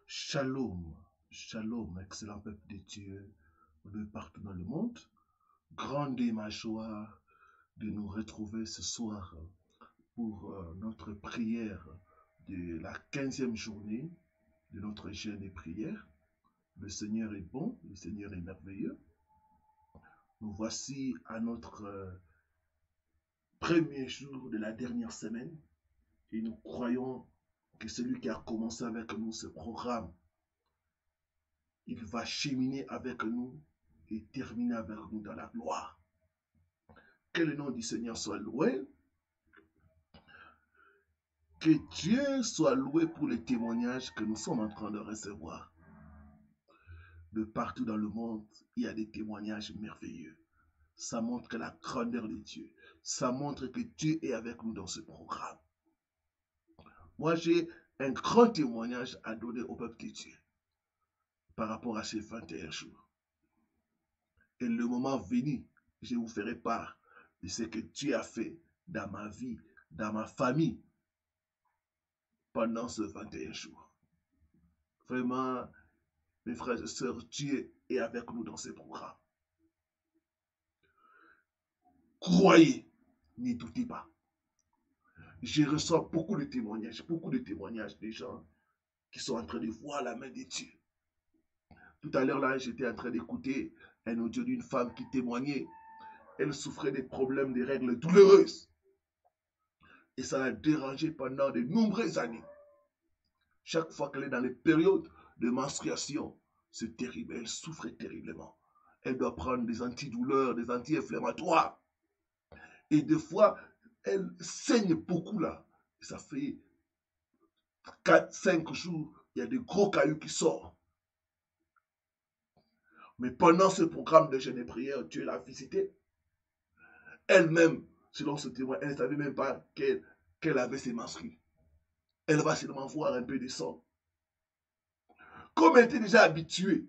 Shalom, shalom, excellent peuple de Dieu de partout dans le monde. Grande est ma joie de nous retrouver ce soir pour notre prière de la 15e journée de notre jeûne et prière. Le Seigneur est bon, le Seigneur est merveilleux. Nous voici à notre premier jour de la dernière semaine et nous croyons que celui qui a commencé avec nous ce programme, il va cheminer avec nous et terminer avec nous dans la gloire. Que le nom du Seigneur soit loué. Que Dieu soit loué pour les témoignages que nous sommes en train de recevoir. De partout dans le monde, il y a des témoignages merveilleux. Ça montre la grandeur de Dieu. Ça montre que Dieu est avec nous dans ce programme. Moi, j'ai un grand témoignage à donner au peuple de Dieu par rapport à ces 21 jours. Et le moment venu, je vous ferai part de ce que Dieu a fait dans ma vie, dans ma famille, pendant ce 21 jours. Vraiment, mes frères et sœurs, Dieu est avec nous dans ce programme. Croyez, n'y doutez pas. Je reçois beaucoup de témoignages des gens qui sont en train de voir la main de Dieu. Tout à l'heure, là, j'étais en train d'écouter un audio d'une femme qui témoignait. Elle souffrait des problèmes des règles douloureuses. Et ça l'a dérangée pendant de nombreuses années. Chaque fois qu'elle est dans les périodes de menstruation, c'est terrible. Elle souffre terriblement. Elle doit prendre des antidouleurs, des anti-inflammatoires. Et des fois, elle saigne beaucoup là. Ça fait 4-5 jours, il y a des gros cailloux qui sortent. Mais pendant ce programme de jeûne et prière, Dieu l'a visitée. Elle-même, selon ce témoin, elle ne savait même pas qu'elle avait ses menstrues. Elle va seulement voir un peu de sang. Comme elle était déjà habituée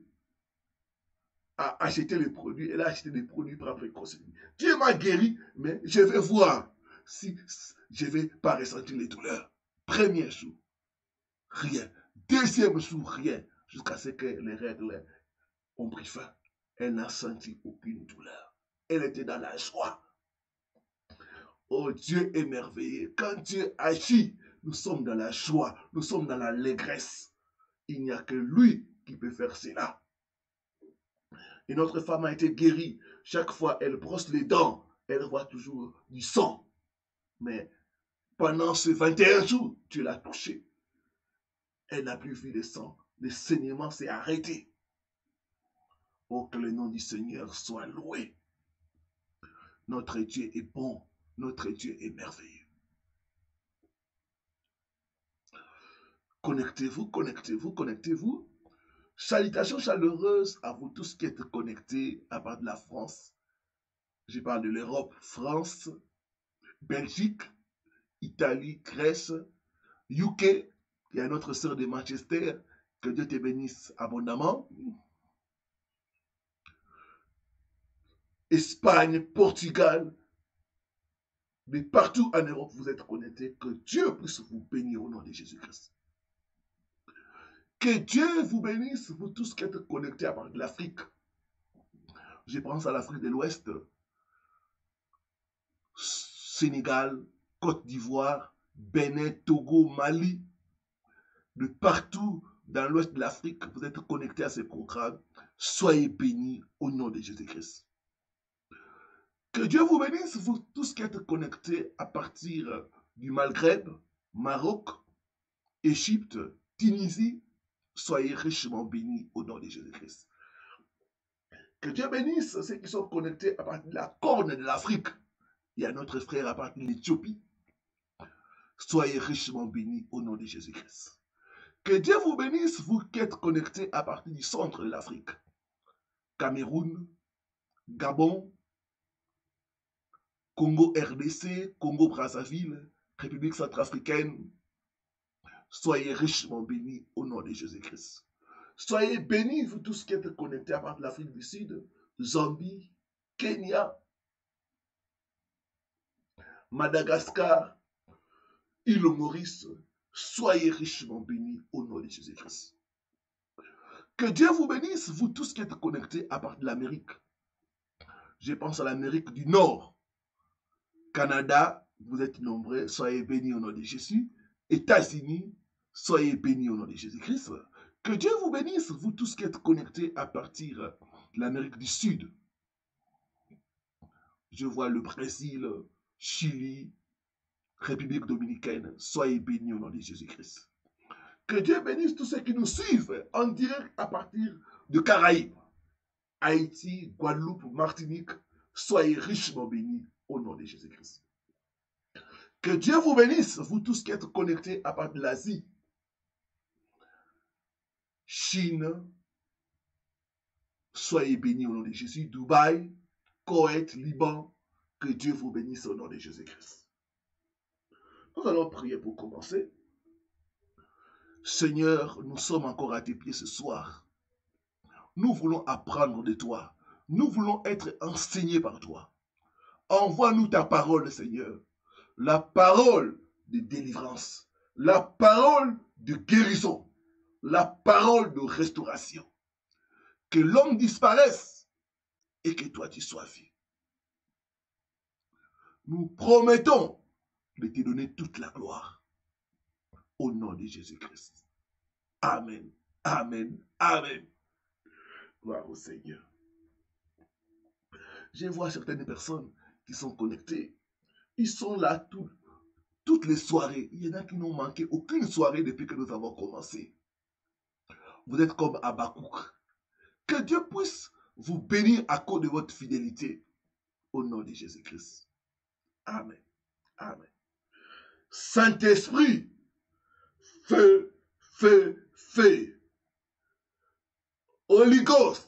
à acheter les produits, elle a acheté des produits par précaution. Dieu m'a guéri, mais je vais voir si je ne vais pas ressentir les douleurs. Premier jour, rien. Deuxième jour, rien. Jusqu'à ce que les règles ont pris fin. Elle n'a senti aucune douleur. Elle était dans la joie. Oh, Dieu est merveilleux. Quand Dieu agit, nous sommes dans la joie, nous sommes dans l'allégresse. Il n'y a que lui qui peut faire cela. Et notre femme a été guérie. Chaque fois, elle brosse les dents, elle voit toujours du sang. Mais pendant ces 21 jours, Dieu l'a touchée. Elle n'a plus vu de sang. Le saignement s'est arrêté. Oh, que le nom du Seigneur soit loué. Notre Dieu est bon. Notre Dieu est merveilleux. Connectez-vous, connectez-vous, connectez-vous. Salutations chaleureuses à vous tous qui êtes connectés à part de la France. Je parle de l'Europe, France, Belgique, Italie, Grèce, UK. Il y a notre sœur de Manchester. Que Dieu te bénisse abondamment. Espagne, Portugal. Mais partout en Europe, vous êtes connectés. Que Dieu puisse vous bénir au nom de Jésus-Christ. Que Dieu vous bénisse, vous tous qui êtes connectés à part de l'Afrique. Je pense à l'Afrique de l'Ouest, Sénégal, Côte d'Ivoire, Bénin, Togo, Mali, de partout dans l'ouest de l'Afrique, vous êtes connectés à ces programmes. Soyez bénis au nom de Jésus-Christ. Que Dieu vous bénisse, vous tous qui êtes connectés à partir du Maghreb, Maroc, Égypte, Tunisie. Soyez richement bénis au nom de Jésus-Christ. Que Dieu bénisse ceux qui sont connectés à partir de la corne de l'Afrique. Il y a notre frère à partir de l'Éthiopie. Soyez richement bénis au nom de Jésus-Christ. Que Dieu vous bénisse, vous qui êtes connectés à partir du centre de l'Afrique. Cameroun, Gabon, Congo RDC, Congo Brazzaville, République centrafricaine. Soyez richement bénis au nom de Jésus-Christ. Soyez bénis, vous tous qui êtes connectés à partir de l'Afrique du Sud, Zambie, Kenya, Madagascar, île Maurice. Soyez richement bénis au nom de Jésus-Christ. Que Dieu vous bénisse, vous tous qui êtes connectés à partir de l'Amérique. Je pense à l'Amérique du Nord. Canada, vous êtes nombreux, soyez bénis au nom de Jésus. États-Unis, soyez bénis au nom de Jésus-Christ. Que Dieu vous bénisse, vous tous qui êtes connectés à partir de l'Amérique du Sud. Je vois le Brésil, Chili, République dominicaine, soyez bénis au nom de Jésus-Christ. Que Dieu bénisse tous ceux qui nous suivent en direct à partir de Caraïbes, Haïti, Guadeloupe, Martinique, soyez richement bénis au nom de Jésus-Christ. Que Dieu vous bénisse, vous tous qui êtes connectés à partir de l'Asie, Chine, soyez bénis au nom de Jésus, Dubaï, Koweït, Liban, que Dieu vous bénisse au nom de Jésus-Christ. Nous allons prier pour commencer. Seigneur, nous sommes encore à tes pieds ce soir. Nous voulons apprendre de toi. Nous voulons être enseignés par toi. Envoie-nous ta parole, Seigneur. La parole de délivrance. La parole de guérison. La parole de restauration. Que l'homme disparaisse et que toi tu sois vu. Nous promettons de te donner toute la gloire. Au nom de Jésus-Christ. Amen. Amen. Amen. Gloire au Seigneur. Je vois certaines personnes qui sont connectées. Ils sont là toutes les soirées. Il y en a qui n'ont manqué aucune soirée depuis que nous avons commencé. Vous êtes comme Habakkuk. Que Dieu puisse vous bénir à cause de votre fidélité. Au nom de Jésus-Christ. Amen. Amen. Saint-Esprit, feu, feu, feu. Holy Ghost,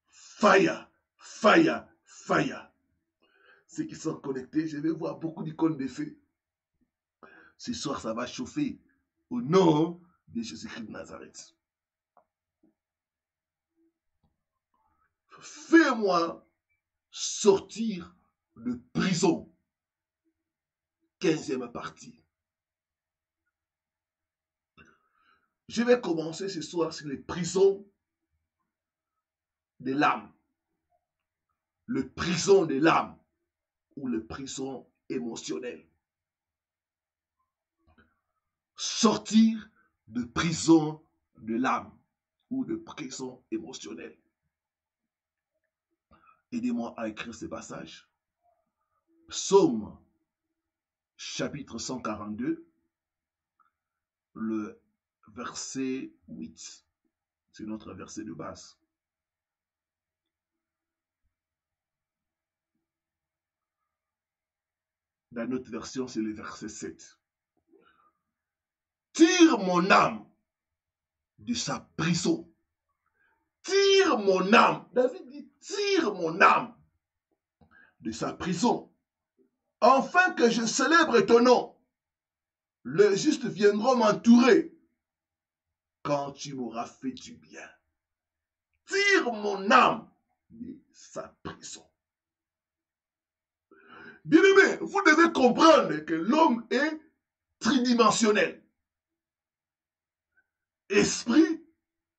fire, fire, fire. Ceux qui sont connectés, je vais voir beaucoup d'icônes de feu. Ce soir, ça va chauffer au nom de Jésus-Christ de Nazareth. Fais-moi sortir de prison. 15e partie. Je vais commencer ce soir sur les prisons de l'âme. Le prison de l'âme ou le prison émotionnel. Sortir de prison de l'âme ou de prison émotionnelle. Aidez-moi à écrire ces passages. Psaume chapitre 142, le verset 8. C'est notre verset de base. Dans notre version, c'est le verset 7. Tire mon âme de sa prison. Tire mon âme. David dit, tire mon âme de sa prison. Afin que je célèbre ton nom. Les justes viendront m'entourer quand tu m'auras fait du bien. Tire mon âme de sa prison. Bien-aimé, vous devez comprendre que l'homme est tridimensionnel. Esprit,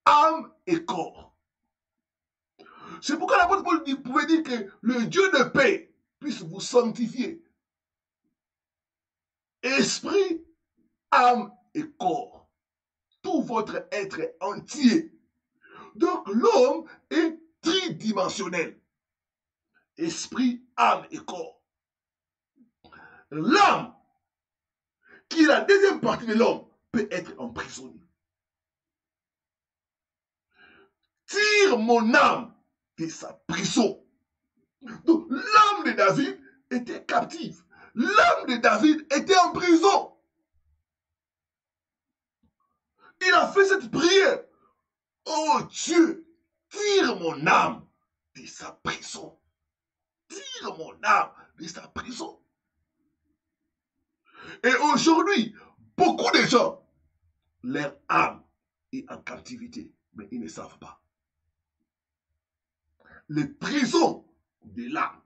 âme et corps. C'est pourquoi l'apôtre Paul pouvait dire que le Dieu de paix puisse vous sanctifier. Esprit, âme et corps. Tout votre être entier. Donc l'homme est tridimensionnel. Esprit, âme et corps. L'âme, qui est la deuxième partie de l'homme, peut être emprisonnée. Tire mon âme de sa prison. Donc l'âme de David était captive. L'âme de David était en prison. Il a fait cette prière. Oh Dieu, tire mon âme de sa prison. Tire mon âme de sa prison. Et aujourd'hui, beaucoup de gens, leur âme est en captivité, mais ils ne savent pas. Les prisons de l'âme.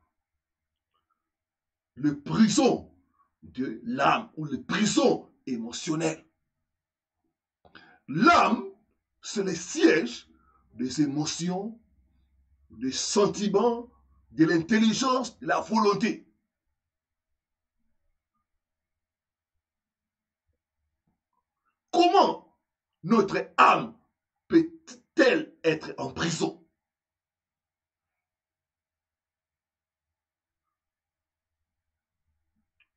Le prison de l'âme ou le prison émotionnel. L'âme, c'est le siège des émotions, des sentiments, de l'intelligence, de la volonté. Comment notre âme peut-elle être en prison?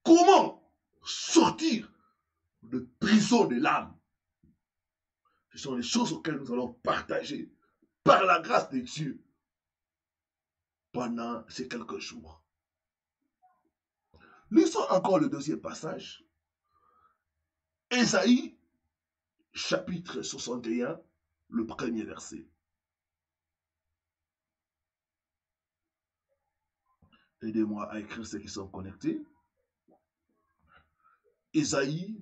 Comment sortir de prison de l'âme? Ce sont les choses auxquelles nous allons partager par la grâce de Dieu pendant ces quelques jours. Lisons encore le deuxième passage. Ésaïe, chapitre 61, le premier verset. Aidez-moi à écrire ceux qui sont connectés. Ésaïe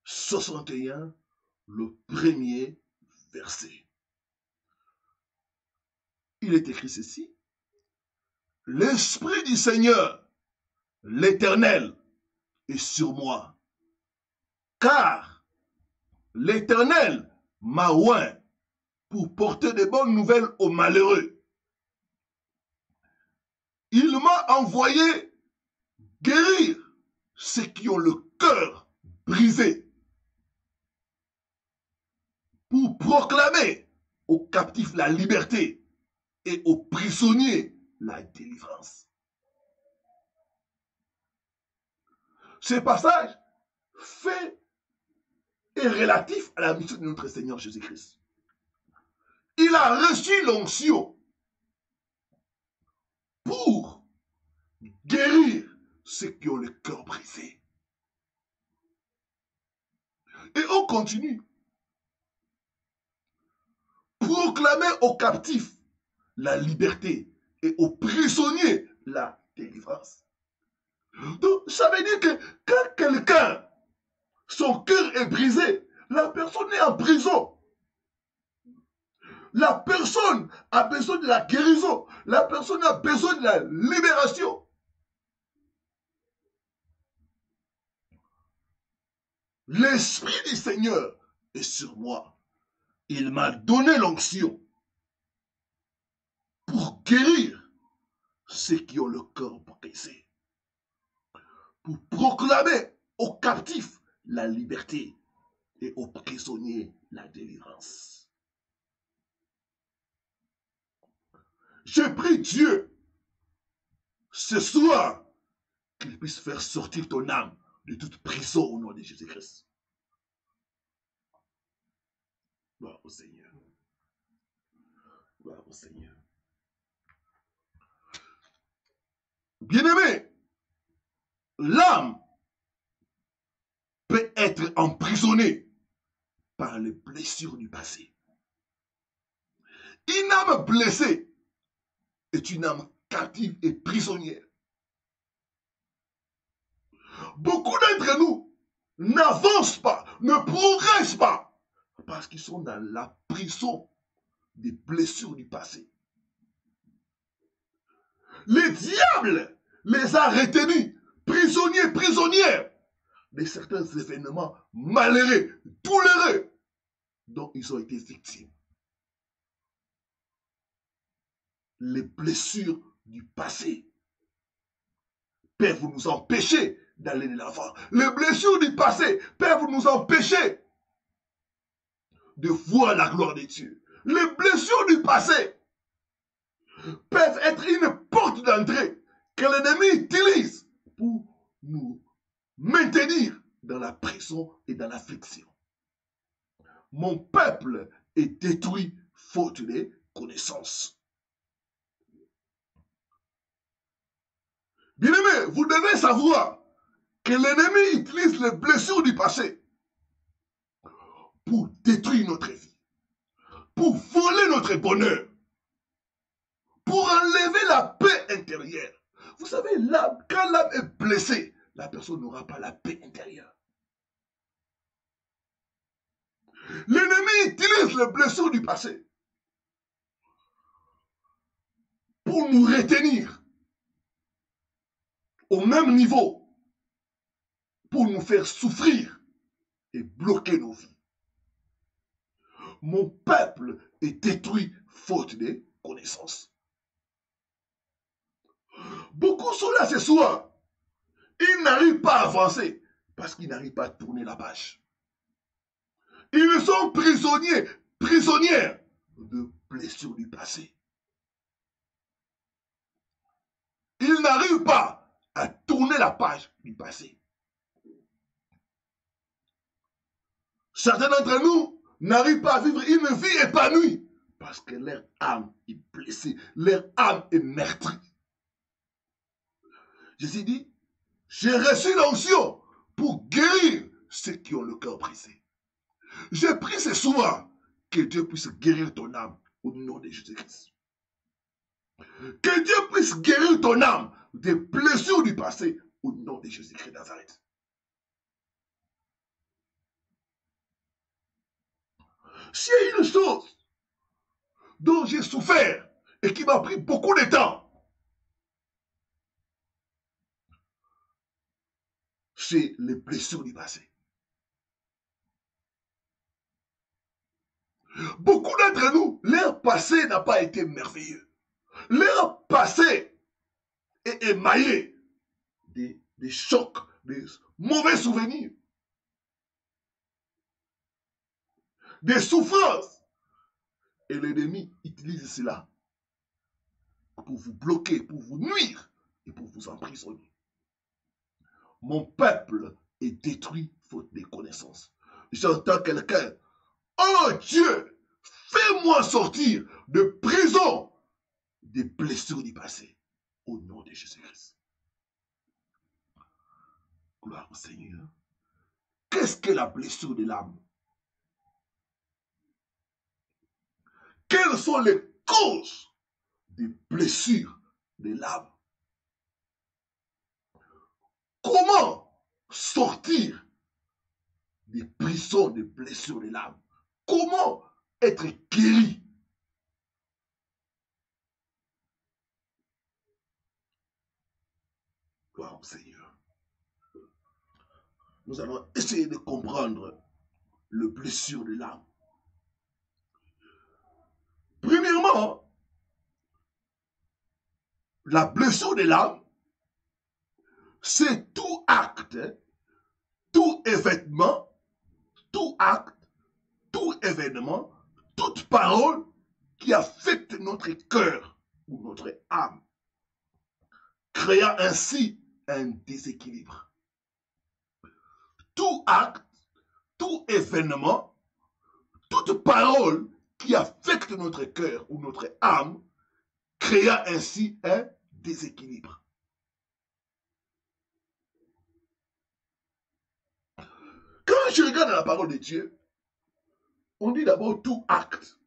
61, le premier verset. Il est écrit ceci. L'Esprit du Seigneur, l'Éternel, est sur moi, car l'Éternel m'a oint pour porter de bonnes nouvelles aux malheureux. Il m'a envoyé guérir ceux qui ont le cœur brisé, pour proclamer aux captifs la liberté et aux prisonniers la délivrance. Ce passage fait est relatif à la mission de notre Seigneur Jésus-Christ. Il a reçu l'onction pour guérir ceux qui ont le cœur brisé. Et on continue. Proclamer aux captifs la liberté et aux prisonniers la délivrance. Donc, ça veut dire que quand quelqu'un, son cœur est brisé, la personne est en prison. La personne a besoin de la guérison. La personne a besoin de la libération. L'Esprit du Seigneur est sur moi. Il m'a donné l'onction pour guérir ceux qui ont le cœur brisé, pour proclamer aux captifs la liberté et aux prisonniers la délivrance. Je prie Dieu ce soir qu'il puisse faire sortir ton âme de toute prison au nom de Jésus-Christ. Gloire au Seigneur. Gloire au Seigneur. Bien-aimé, l'âme peut être emprisonnée par les blessures du passé. Une âme blessée est une âme captive et prisonnière. Beaucoup d'entre nous n'avancent pas, ne progressent pas, parce qu'ils sont dans la prison des blessures du passé. Le diable les a retenus, prisonniers, prisonnières, de certains événements malheureux, douloureux, dont ils ont été victimes. Les blessures du passé peuvent nous empêcher d'aller de l'avant. Les blessures du passé peuvent nous empêcher de voir la gloire de Dieu. Les blessures du passé peuvent être une porte d'entrée que l'ennemi utilise pour nous maintenir dans la prison et dans l'affliction. Mon peuple est détruit faute de connaissances. Bien-aimé, vous devez savoir que l'ennemi utilise les blessures du passé pour détruire notre vie, pour voler notre bonheur, pour enlever la paix intérieure. Vous savez, quand l'âme est blessée, la personne n'aura pas la paix intérieure. L'ennemi utilise les blessures du passé pour nous retenir au même niveau, pour nous faire souffrir et bloquer nos vies. mon peuple est détruit faute de connaissances. Beaucoup sont là ce soir. Ils n'arrivent pas à avancer parce qu'ils n'arrivent pas à tourner la page. Ils sont prisonniers, prisonnières de blessures du passé. Ils n'arrivent pas à tourner la page du passé. Certains d'entre nous n'arrivent pas à vivre une vie épanouie parce que leur âme est blessée, leur âme est meurtrie. Jésus dit, j'ai reçu l'onction pour guérir ceux qui ont le cœur brisé. Je prie ce soir que Dieu puisse guérir ton âme au nom de Jésus-Christ. Que Dieu puisse guérir ton âme des blessures du passé au nom de Jésus-Christ de Nazareth. S'il y a une chose dont j'ai souffert et qui m'a pris beaucoup de temps, c'est les blessures du passé. Beaucoup d'entre nous, leur passé n'a pas été merveilleux. Leur passé est émaillé des chocs, des mauvais souvenirs, des souffrances. Et l'ennemi utilise cela pour vous bloquer, pour vous nuire et pour vous emprisonner. Mon peuple est détruit faute de connaissances. J'entends quelqu'un, oh Dieu, fais-moi sortir de prison des blessures du passé au nom de Jésus-Christ. Gloire au Seigneur. Qu'est-ce que la blessure de l'âme? Quelles sont les causes des blessures de l'âme? Comment sortir des prisons des blessures de l'âme? Comment être guéri? Gloire au Seigneur. Nous allons essayer de comprendre les blessures de l'âme. Premièrement, la blessure de l'âme, c'est tout acte, tout événement, tout acte, tout événement, toute parole qui affecte notre cœur ou notre âme, créant ainsi un déséquilibre. Tout acte, tout événement, toute parole qui affecte notre cœur ou notre âme, créant ainsi un déséquilibre. Quand je regarde la parole de Dieu, on dit d'abord tout acte.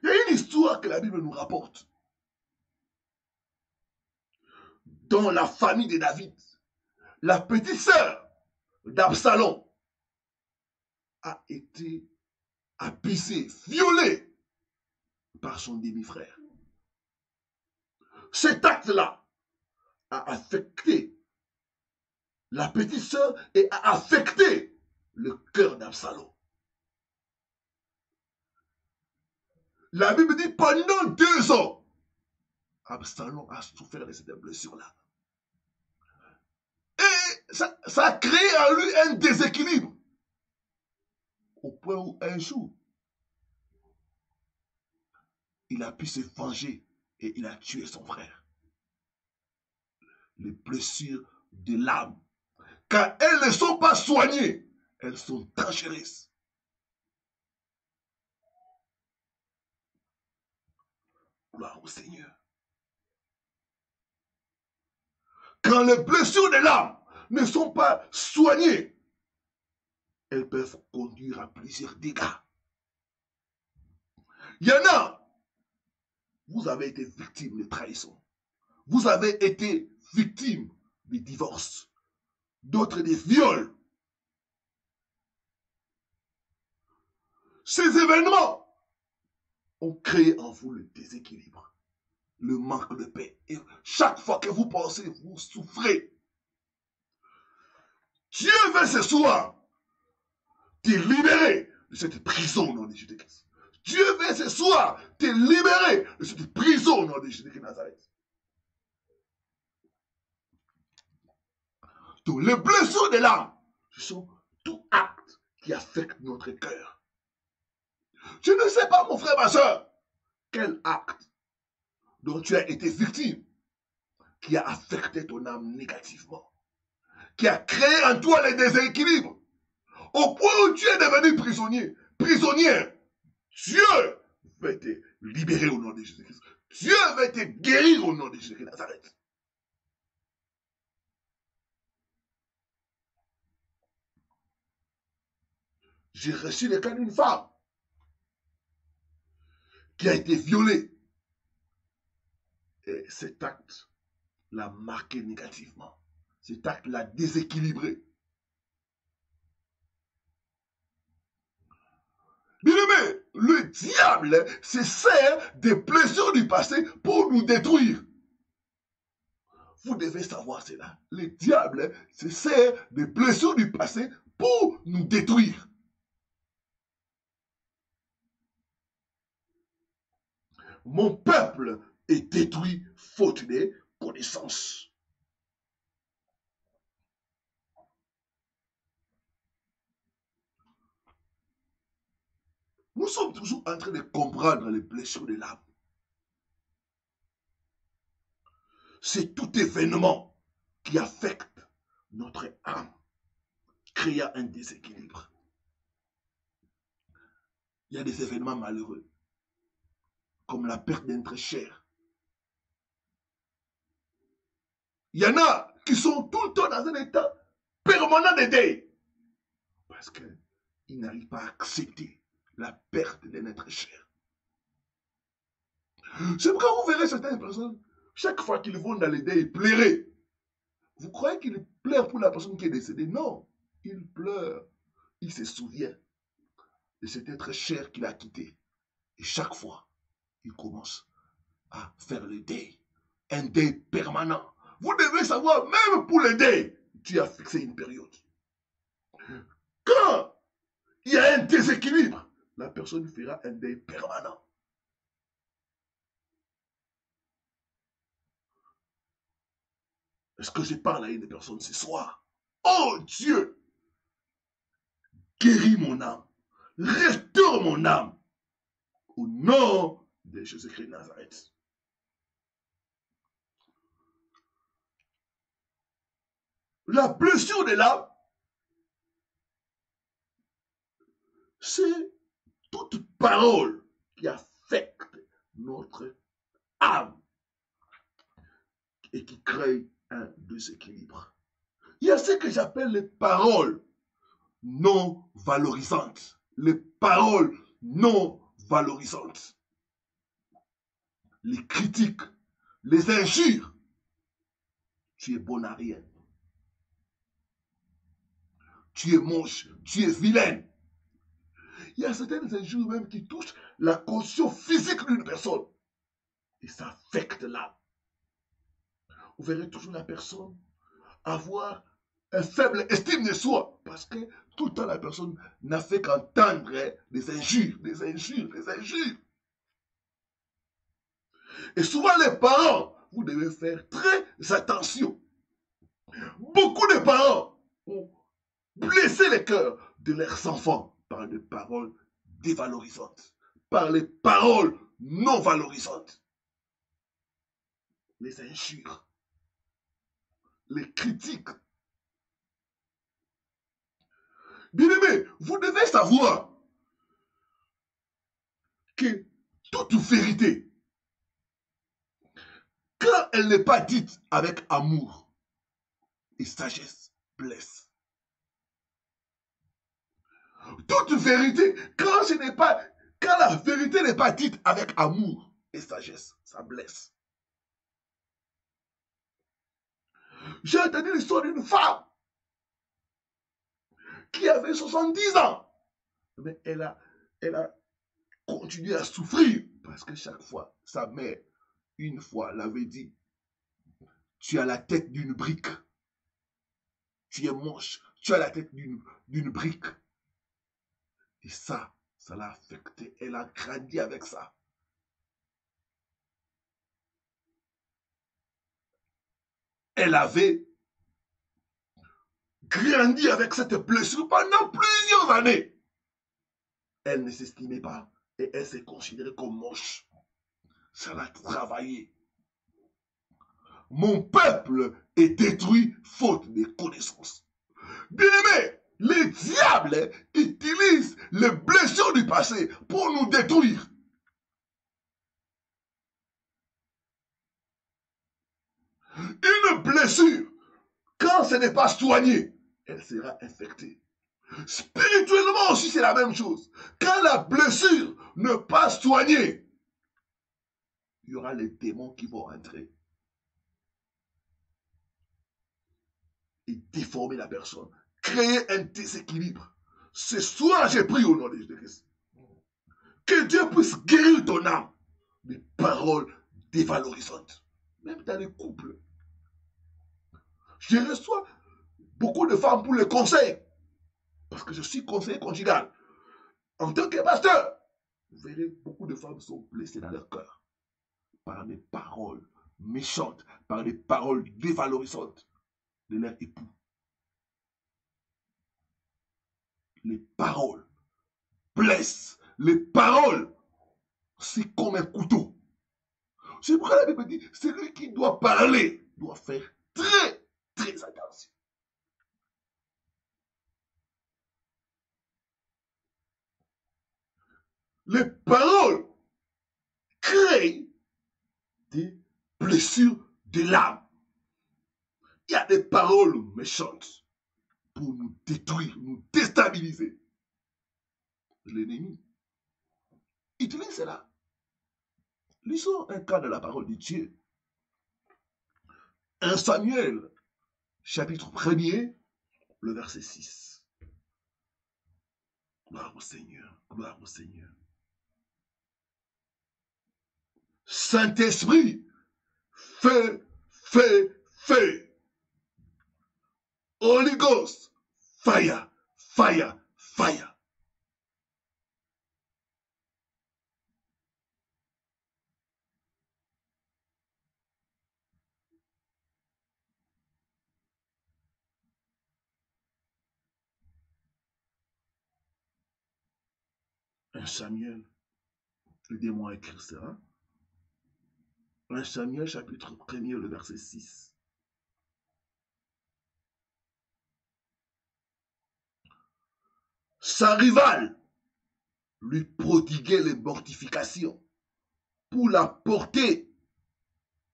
Il y a une histoire que la Bible nous rapporte. Dans la famille de David, la petite sœur d'Absalom a été abusée, violée par son demi-frère. Cet acte-là a affecté la petite sœur et a affecté le cœur d'Absalom. La Bible dit pendant 2 ans, Absalom a souffert de cette blessure-là. Et ça a créé en lui un déséquilibre. Au point où un jour, il a pu se venger et il a tué son frère. Les blessures de l'âme, quand elles ne sont pas soignées, elles sont dangereuses. Gloire au Seigneur. Quand les blessures de l'âme ne sont pas soignées, elles peuvent conduire à plusieurs dégâts. Il y en a, vous avez été victime de trahison. Vous avez été victime de divorce. D'autres des viols. Ces événements ont créé en vous le déséquilibre, le manque de paix. Et chaque fois que vous pensez, vous souffrez. Dieu veut ce soir te libérer de cette prison au nom de Jésus-Christ. Dieu veut ce soir te libérer de cette prison au nom de Jésus-Christ Nazareth. Donc les blessures de l'âme, ce sont tout acte qui affecte notre cœur. Je ne sais pas, mon frère, ma soeur, quel acte dont tu as été victime qui a affecté ton âme négativement, qui a créé en toi les déséquilibres, au point où tu es devenu prisonnier, prisonnière. Dieu va te libérer au nom de Jésus-Christ. Dieu va te guérir au nom de Jésus-Christ de Nazareth. J'ai reçu le cas d'une femme qui a été violée. Et cet acte l'a marqué négativement. Cet acte l'a déséquilibré. Bien-aimé, le diable se sert des blessures du passé pour nous détruire. Vous devez savoir cela. Le diable se sert des blessures du passé pour nous détruire. Mon peuple est détruit faute de connaissances. Nous sommes toujours en train de comprendre les blessures de l'âme. C'est tout événement qui affecte notre âme, créant un déséquilibre. Il y a des événements malheureux, comme la perte d'un très cher. Il y en a qui sont tout le temps dans un état permanent de deuil, parce qu'ils n'arrivent pas à accepter la perte d'un être cher. C'est pourquoi vous verrez certaines personnes, chaque fois qu'ils vont dans les deuils, pleurer. Vous croyez qu'ils pleurent pour la personne qui est décédée? Non, ils pleurent. Il se souvient de cet être cher qu'il a quitté. Et chaque fois, il commence à faire le deuil. Un deuil permanent. Vous devez savoir, même pour le deuil, tu as fixé une période. Quand il y a un déséquilibre, la personne fera un deuil permanent. Est-ce que je parle à une personne ce soir? Oh Dieu, guéris mon âme, restaure mon âme, au nom de Jésus-Christ de Nazareth. La blessure de l'âme, c'est toute parole qui affecte notre âme et qui crée un déséquilibre. Il y a ce que j'appelle les paroles non valorisantes. Les paroles non valorisantes. Les critiques, les injures. Tu es bon à rien. Tu es moche, tu es vilaine. Il y a certaines injures même qui touchent la conscience physique d'une personne. Et ça affecte l'âme. Vous verrez toujours la personne avoir une faible estime de soi. Parce que tout le temps, la personne n'a fait qu'entendre des injures, des injures, des injures. Et souvent, les parents, vous devez faire très attention. Beaucoup de parents ont blessé les cœurs de leurs enfants par des paroles dévalorisantes, par les paroles non valorisantes, les injures, les critiques. Bien-aimé, vous devez savoir que toute vérité, quand elle n'est pas dite avec amour et sagesse, blesse. Toute vérité, quand la vérité n'est pas dite avec amour et sagesse, ça blesse. J'ai entendu l'histoire d'une femme qui avait 70 ans. Mais elle a continué à souffrir parce que chaque fois, sa mère, une fois, l'avait dit, tu as la tête d'une brique. Tu es moche. Tu as la tête d'une brique. Et ça l'a affecté. Elle a grandi avec ça. Elle avait grandi avec cette blessure pendant plusieurs années. Elle ne s'estimait pas et elle s'est considérée comme moche. Ça l'a travaillé. Mon peuple est détruit faute de connaissances. Bien-aimé, les diables utilisent les blessures du passé pour nous détruire. Une blessure, quand ce n'est pas soigné, elle sera infectée. Spirituellement aussi, c'est la même chose. Quand la blessure n'est pas soignée, il y aura les démons qui vont entrer et déformer la personne, créer un déséquilibre. Ce soir, j'ai pris au nom de Jésus-Christ. Que Dieu puisse guérir ton âme des paroles dévalorisantes. Même dans les couples. Je reçois beaucoup de femmes pour les conseils. Parce que je suis conseiller conjugal. En tant que pasteur, vous verrez, beaucoup de femmes sont blessées dans leur cœur par des paroles méchantes, par des paroles dévalorisantes de leur époux. Les paroles blessent. Les paroles, c'est comme un couteau. C'est pourquoi la Bible dit, celui qui doit parler doit faire très, très attention. Les paroles créent des blessures de l'âme. Il y a des paroles méchantes pour nous détruire, nous déstabiliser. L'ennemi utilise cela. Lisons un cas de la parole de Dieu. 1 Samuel, chapitre 1er, le verset 6. Gloire au Seigneur, gloire au Seigneur. Saint-Esprit, feu, feu, feu. Holy Ghost, fire, fire, fire. Un Samuel, aidez-moi à écrire ça. 1 Samuel, chapitre 1er, le verset 6. Sa rivale lui prodiguait les mortifications pour la porter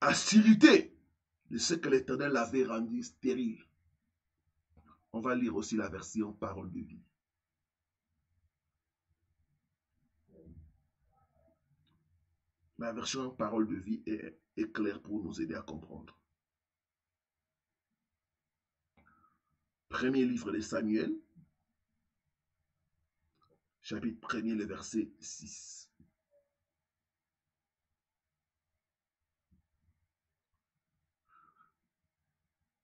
à s'irriter de ce que l'Éternel avait rendu stérile. On va lire aussi la version Parole de vie. La version Parole de vie est claire pour nous aider à comprendre. Premier livre de Samuel, chapitre 1er, le verset 6.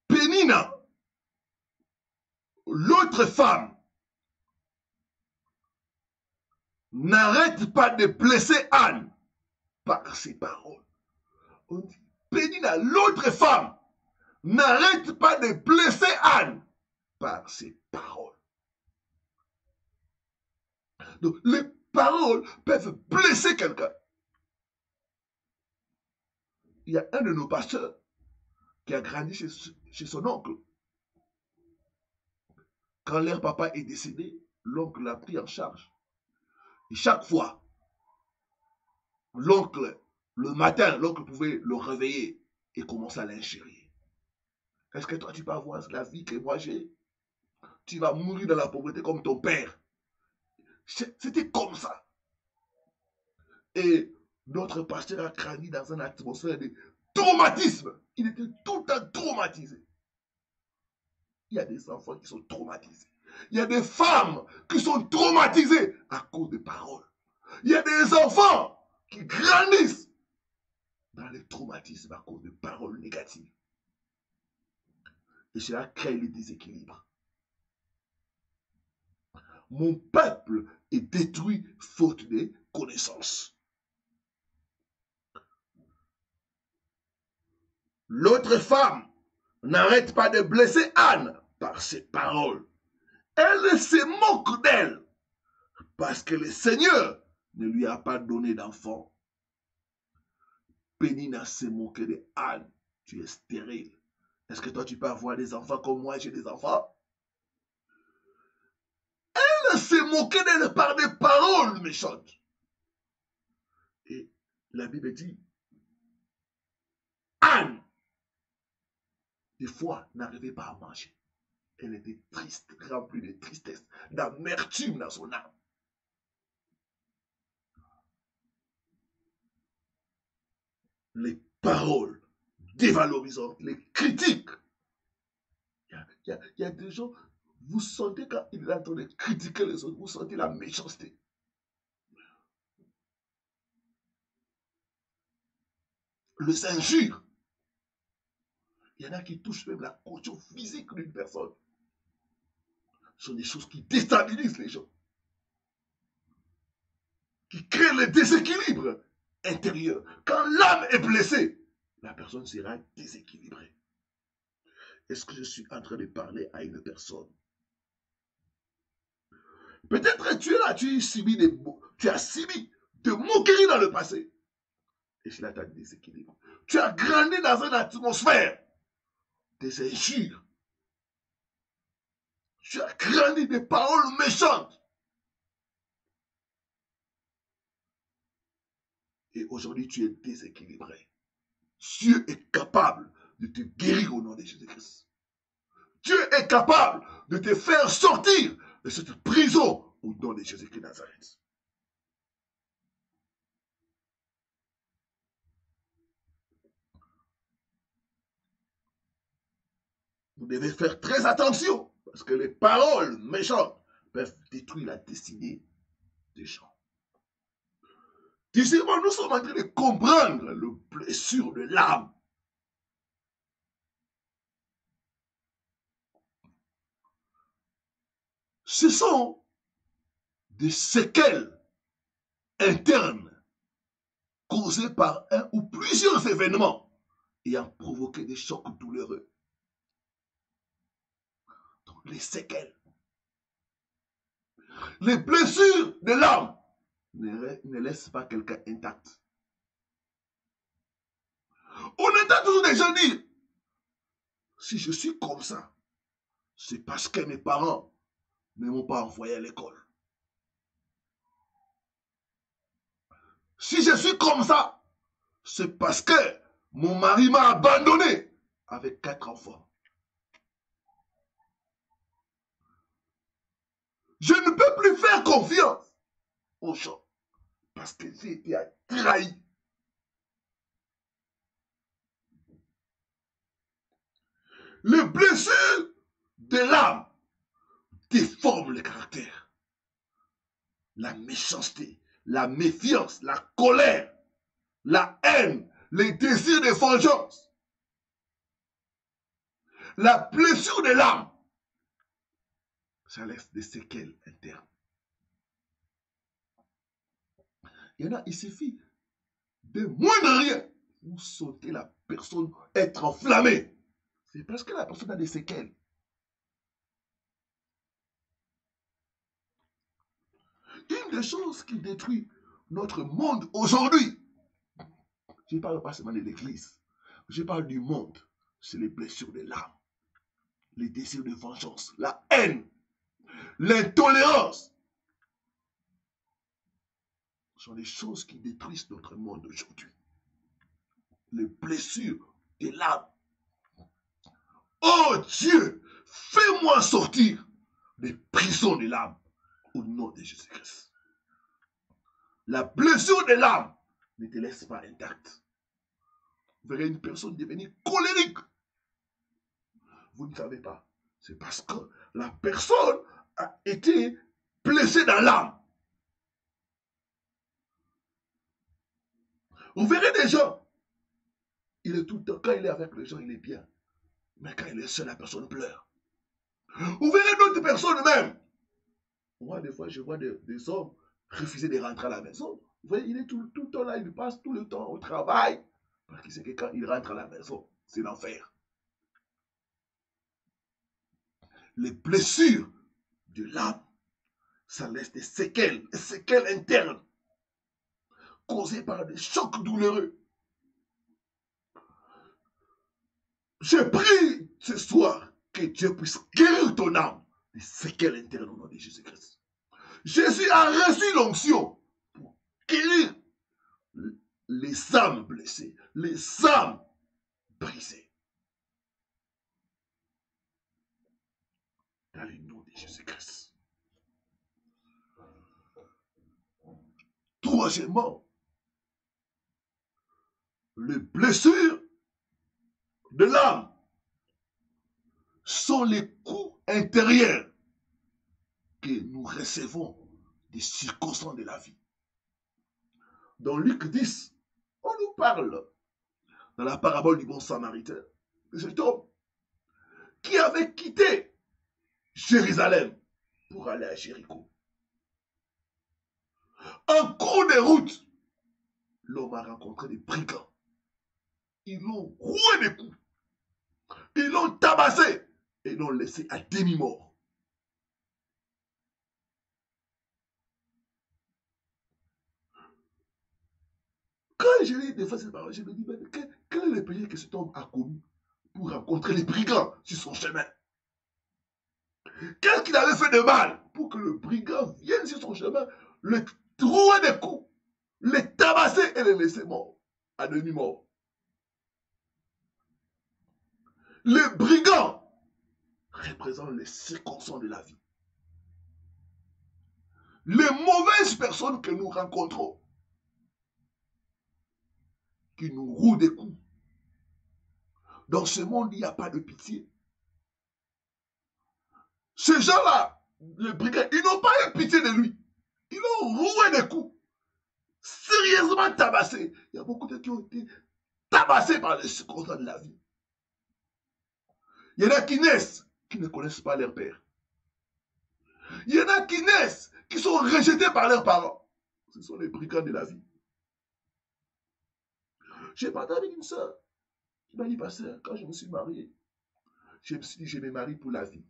Pénina, l'autre femme, n'arrête pas de blesser Anne par ses paroles. On dit, Pénina, l'autre femme, n'arrête pas de blesser Anne par ses paroles. Donc, les paroles peuvent blesser quelqu'un. Il y a un de nos pasteurs qui a grandi chez son oncle. Quand leur papa est décédé, l'oncle l'a pris en charge. Et chaque fois, l'oncle, le matin, l'oncle pouvait le réveiller et commencer à l'ingérer. Est-ce que toi, tu peux avoir la vie que moi j'ai? Tu vas mourir dans la pauvreté comme ton père. C'était comme ça. Et notre pasteur a grandi dans une atmosphère de traumatisme. Il était tout le temps traumatisé. Il y a des enfants qui sont traumatisés. Il y a des femmes qui sont traumatisées à cause des paroles. Il y a des enfants qui grandissent dans les traumatismes à cause de paroles négatives. Et cela crée les déséquilibres. mon peuple est détruit faute de connaissances. L'autre femme n'arrête pas de blesser Anne par ses paroles. Elle se moque d'elle parce que le Seigneur ne lui a pas donné d'enfant. Pénina se moquait de Anne. Tu es stérile. Est-ce que toi tu peux avoir des enfants comme moi, j'ai des enfants? Elle se moquait d'elle par des paroles méchantes. Et la Bible dit, Anne, des fois, n'arrivait pas à manger. Elle était triste, remplie de tristesse, d'amertume dans son âme. Les paroles dévalorisantes, les critiques. Il y a des gens, vous sentez quand il est en train de critiquer les autres, vous sentez la méchanceté. Les injures. Il y en a qui touchent même la condition physique d'une personne. Ce sont des choses qui déstabilisent les gens. Qui créent le déséquilibre intérieur. Quand l'âme est blessée, la personne sera déséquilibrée. Est-ce que je suis en train de parler à une personne? Peut-être tu es là, tu as subi de moqueries dans le passé. Et cela t'a déséquilibré. Tu as grandi dans une atmosphère des injures. Tu as grandi des paroles méchantes. Et aujourd'hui, tu es déséquilibré. Dieu est capable de te guérir au nom de Jésus-Christ. Dieu est capable de te faire sortir de cette prison au nom de Jésus-Christ de Nazareth. Vous devez faire très attention parce que les paroles méchantes peuvent détruire la destinée des gens. Deuxièmement, nous sommes en train de comprendre le blessure de l'âme. Ce sont des séquelles internes causées par un ou plusieurs événements ayant provoqué des chocs douloureux. Donc, les séquelles. Les blessures de l'âme ne laissent pas quelqu'un intact. On entend toujours des gens dire, si je suis comme ça, c'est parce que mes parents ne m'ont pas envoyé à l'école. Si je suis comme ça, c'est parce que mon mari m'a abandonné avec 4 enfants. Je ne peux plus faire confiance aux gens parce que j'ai été trahi. Les blessures de l'âme déforment le caractère. La méchanceté, la méfiance, la colère, la haine, les désirs de vengeance. La blessure de l'âme, ça laisse des séquelles internes. Il y en a, il suffit de moins de rien. Vous sentez la personne être enflammée. C'est parce que la personne a des séquelles. Une des choses qui détruit notre monde aujourd'hui, je ne parle pas seulement de l'église, je parle du monde, c'est les blessures de l'âme, les désirs de vengeance, la haine, l'intolérance. Ce sont les choses qui détruisent notre monde aujourd'hui. Les blessures de l'âme. Oh Dieu, fais-moi sortir des prisons de l'âme au nom de Jésus-Christ. La blessure de l'âme ne te laisse pas intacte. Vous verrez une personne devenir colérique. Vous ne savez pas. C'est parce que la personne a été blessée dans l'âme. Vous verrez des gens, il est tout le temps, quand il est avec les gens, il est bien. Mais quand il est seul, la personne pleure. Vous verrez d'autres personnes même. Moi, des fois, je vois des hommes refuser de rentrer à la maison. Vous voyez, il est tout le temps là, il passe tout le temps au travail. Parce qu'il sait que quand il rentre à la maison, c'est l'enfer. Les blessures de l'âme, ça laisse des séquelles internes, causées par des chocs douloureux. Je prie ce soir que Dieu puisse guérir ton âme des séquelles internes au nom de Jésus-Christ. Jésus a reçu l'onction pour guérir les âmes blessées, les âmes brisées. Dans le nom de Jésus-Christ. Troisièmement, les blessures de l'âme sont les coups intérieurs que nous recevons des circonstances de la vie. Dans Luc 10, on nous parle, dans la parabole du bon samaritain, de cet homme qui avait quitté Jérusalem pour aller à Jéricho. En cours de route, l'homme a rencontré des brigands. Ils l'ont roué des coups. Ils l'ont tabassé et l'ont laissé à demi-mort. Quand je lis des fois cette parole, je me dis, mais quel est le péché que cet homme a commis pour rencontrer les brigands sur son chemin? Qu'est-ce qu'il avait fait de mal pour que le brigand vienne sur son chemin, le trouer des coups, le tabasser et le laisser mort, à demi-mort? Les brigands représentent les circonstances de la vie. Les mauvaises personnes que nous rencontrons, qui nous rouent des coups. Dans ce monde, il n'y a pas de pitié. Ces gens-là, les brigands, ils n'ont pas eu pitié de lui. Ils l'ont roué des coups. Sérieusement tabassé. Il y a beaucoup de gens qui ont été tabassés par les circonstances de la vie. Il y en a qui naissent, qui ne connaissent pas leur père. Il y en a qui naissent, qui sont rejetés par leurs parents. Ce sont les brigands de la vie. J'ai parlé avec une soeur qui m'a dit, pasteur, quand je me suis marié, je me suis dit, je me marie pour la vie.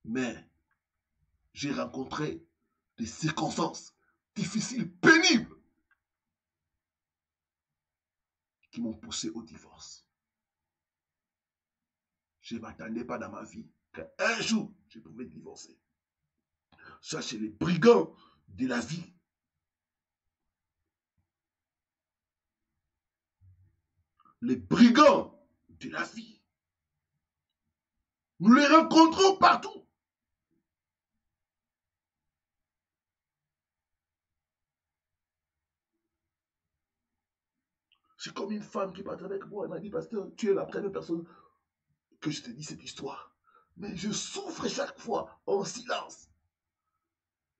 Mais j'ai rencontré des circonstances difficiles, pénibles, qui m'ont poussé au divorce. Je ne m'attendais pas dans ma vie qu'un jour, je pouvais divorcer. Ça, c'est les brigands de la vie. Les brigands de la vie. Nous les rencontrons partout. C'est comme une femme qui partait avec moi. Elle m'a dit, pasteur, tu es la première personne que je te dis cette histoire. Mais je souffre chaque fois en silence.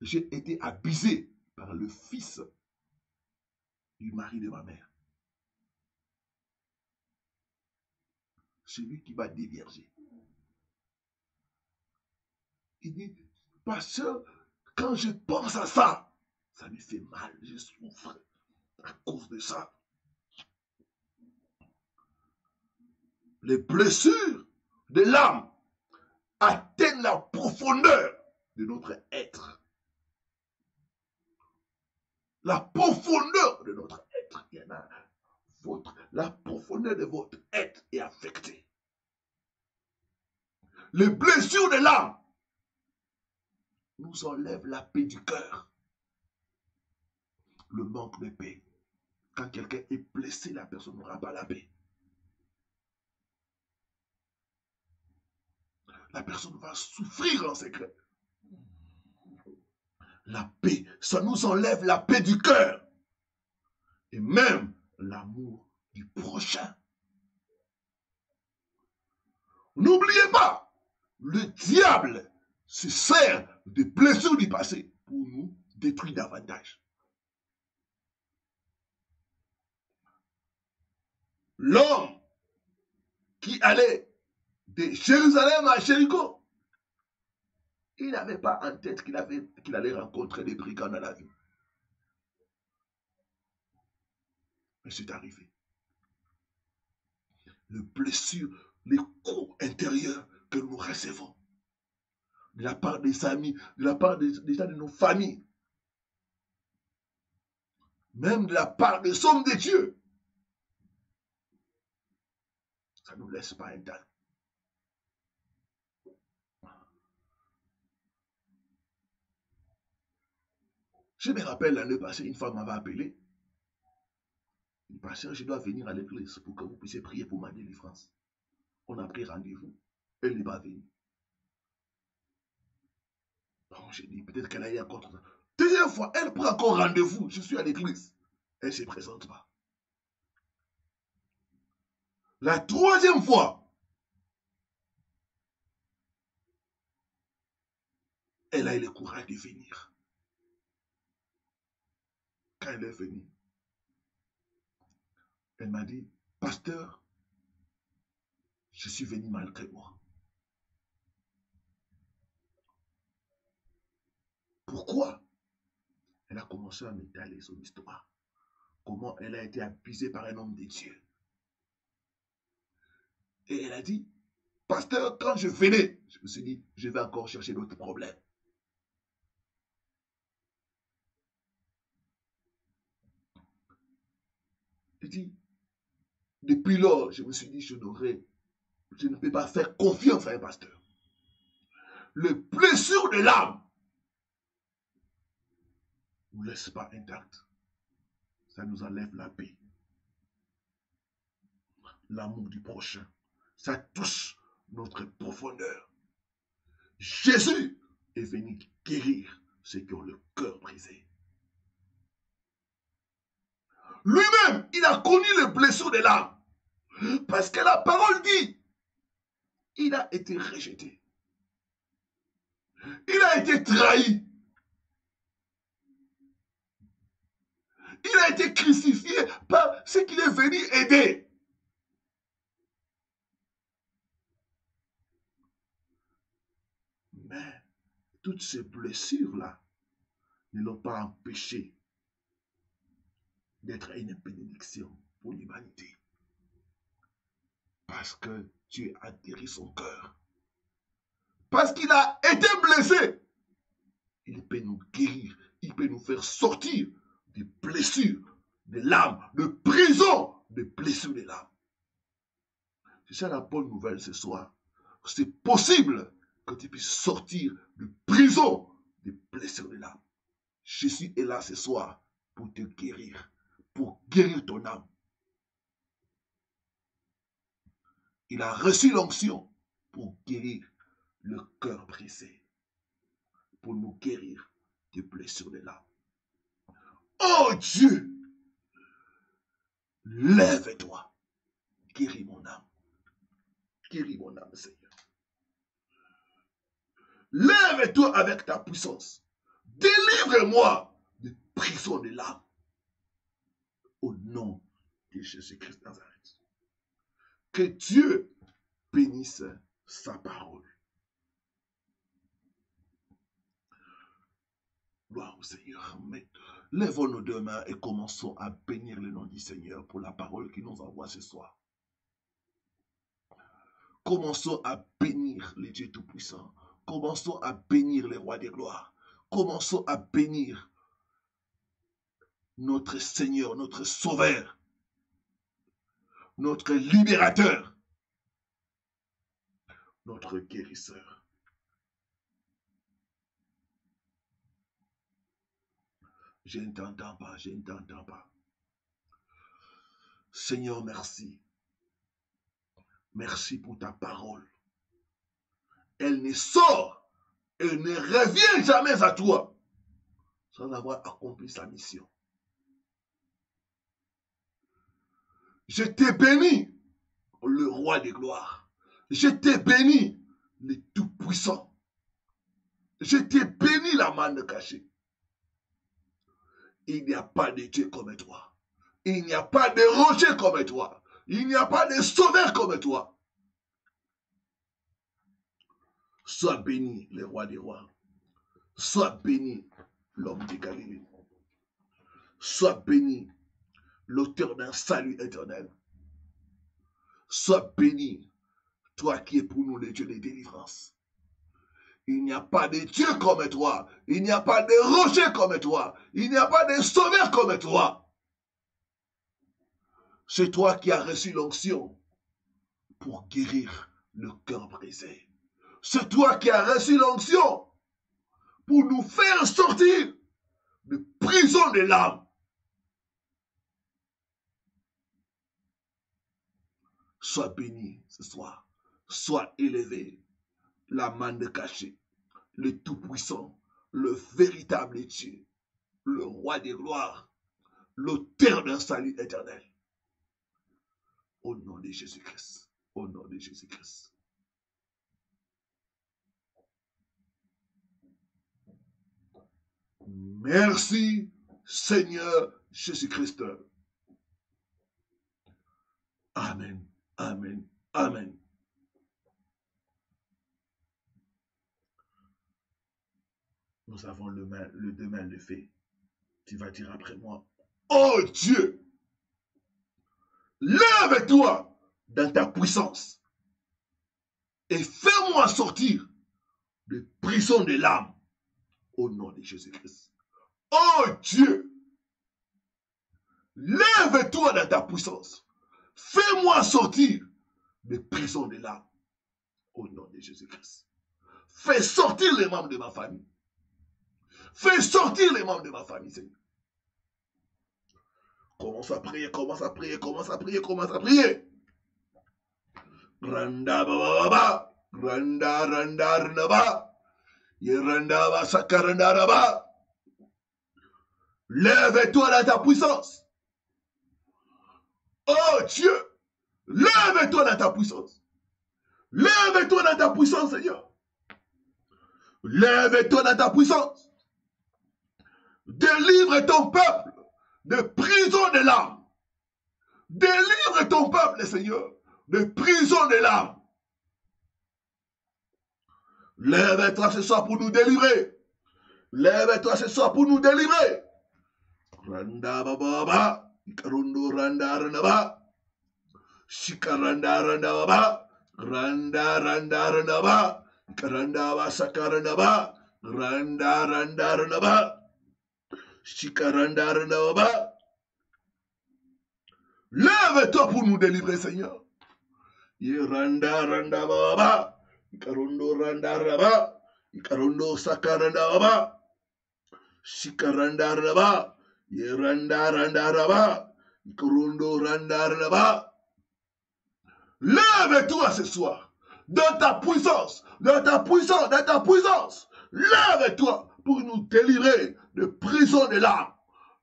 J'ai été abusé par le fils du mari de ma mère. Celui qui m'a déviergé. Il dit, pasteur, quand je pense à ça, ça me fait mal. Je souffre à cause de ça. Les blessures de l'âme atteignent la profondeur de notre être. La profondeur de notre être. Il y en a la profondeur de votre être est affectée. Les blessures de l'âme nous enlèvent la paix du cœur. Le manque de paix. Quand quelqu'un est blessé, la personne n'aura pas la paix. La personne va souffrir en secret. La paix, ça nous enlève la paix du cœur. Et même l'amour du prochain. N'oubliez pas, le diable se sert des blessures du passé pour nous détruire davantage. L'homme qui allait de Jérusalem à Jéricho, Il n'avait pas en tête qu'il allait rencontrer des brigands dans la vie. Mais c'est arrivé. Les blessures, les coups intérieurs que nous recevons de la part des amis, de la part des gens de nos familles, même de la part des hommes de Dieu, ça ne nous laisse pas intacts. Je me rappelle l'année passée, une femme m'avait appelé. Il dit, pasteur, je dois venir à l'église pour que vous puissiez prier pour ma délivrance. On a pris rendez-vous. Elle n'est pas venue. Bon, j'ai dit, peut-être qu'elle a eu un contre. Deuxième fois, elle prend encore rendez-vous. Je suis à l'église. Elle ne se présente pas. La troisième fois, elle a eu le courage de venir. Quand elle est venue, elle m'a dit, pasteur, je suis venu malgré moi. Pourquoi? Elle a commencé à m'étaler son histoire. Comment elle a été abusée par un homme de Dieu. Et elle a dit, pasteur, quand je venais, je me suis dit, je vais encore chercher d'autres problèmes. Elle dit, depuis lors, je me suis dit, je ne peux pas faire confiance à un pasteur. Les blessures de l'âme ne nous laissent pas intacts. Ça nous enlève la paix. L'amour du prochain. Ça touche notre profondeur. Jésus est venu guérir ceux qui ont le cœur brisé. Lui-même, il a connu les blessures de l'âme. Parce que la parole dit, il a été rejeté. Il a été trahi. Il a été crucifié par ce qu'il est venu aider. Mais toutes ces blessures-là ne l'ont pas empêché d'être une bénédiction pour l'humanité. Parce que Dieu a guéri son cœur. Parce qu'il a été blessé. Il peut nous guérir. Il peut nous faire sortir des blessures de l'âme, de prison des blessures de l'âme. C'est ça la bonne nouvelle ce soir. C'est possible que tu puisses sortir de prison des blessures de l'âme. Jésus est là ce soir pour te guérir, pour guérir ton âme. Il a reçu l'onction pour guérir le cœur brisé, pour nous guérir des blessures de l'âme. Oh Dieu, lève-toi, guéris mon âme. Guéris mon âme, Seigneur. Lève-toi avec ta puissance. Délivre-moi des prisons de l'âme. Au nom de Jésus-Christ de Nazareth. Que Dieu bénisse sa parole. Gloire au Seigneur. Mais lèvons nos deux mains et commençons à bénir le nom du Seigneur pour la parole qu'il nous envoie ce soir. Commençons à bénir les dieux tout-puissants. Commençons à bénir les rois des gloires. Commençons à bénir notre Seigneur, notre Sauveur, notre Libérateur, notre Guérisseur. Je ne t'entends pas, je ne t'entends pas. Seigneur, merci. Merci pour ta parole. Elle ne sort, elle ne revient jamais à toi sans avoir accompli sa mission. Je t'ai béni, le roi des gloires. Je t'ai béni, le tout-puissant. Je t'ai béni, la manne cachée. Il n'y a pas de Dieu comme toi. Il n'y a pas de rocher comme toi. Il n'y a pas de sauveur comme toi. Sois béni, le roi des rois. Sois béni, l'homme de Galilée. Sois béni, l'auteur d'un salut éternel. Sois béni, toi qui es pour nous le Dieu des délivrances. Il n'y a pas de Dieu comme toi. Il n'y a pas de rocher comme toi. Il n'y a pas de sauveur comme toi. C'est toi qui as reçu l'onction pour guérir le cœur brisé. C'est toi qui as reçu l'onction pour nous faire sortir de prison de l'âme. Sois béni ce soir. Sois élevé. La main de cachée. Le Tout-Puissant. Le véritable Dieu. Le roi des gloires. L'auteur d'un salut éternel. Au nom de Jésus-Christ. Au nom de Jésus-Christ. Merci, Seigneur Jésus-Christ. Amen. Amen. Amen. Nous avons le demain le fait. Tu vas dire après moi, oh Dieu, lève-toi dans ta puissance et fais-moi sortir de prison de l'âme au nom de Jésus-Christ. Oh Dieu, lève-toi dans ta puissance. Fais-moi sortir de prison de l'âme au nom de Jésus-Christ. Fais sortir les membres de ma famille. Fais sortir les membres de ma famille, Seigneur. Commence à prier, commence à prier, commence à prier, commence à prier. Randa baba, randa randa randa, yeranda ba sakaranda raba. Lève-toi dans ta puissance. Oh Dieu, lève-toi dans ta puissance. Lève-toi dans ta puissance, Seigneur. Lève-toi dans ta puissance. Délivre ton peuple de prison de l'âme. Délivre ton peuple, Seigneur, de prison de l'âme. Lève-toi ce soir pour nous délivrer. Lève-toi ce soir pour nous délivrer. Randa baba, ikarundo randa randa, shikaranda randa baba, randa randa randa, ikaranda ba sakaranda ba, randa randa randa, shikaranda randa baba. Lève-toi pour nous délivrer, Seigneur. Randa randa baba, ikarundo randa randa, ikarundo sakaranda baba, shikaranda randa. Randa randa raba, ikurundo randa raba. Lève-toi ce soir, dans ta puissance, dans ta puissance, dans ta puissance. Lève-toi pour nous délivrer de prison de l'âme.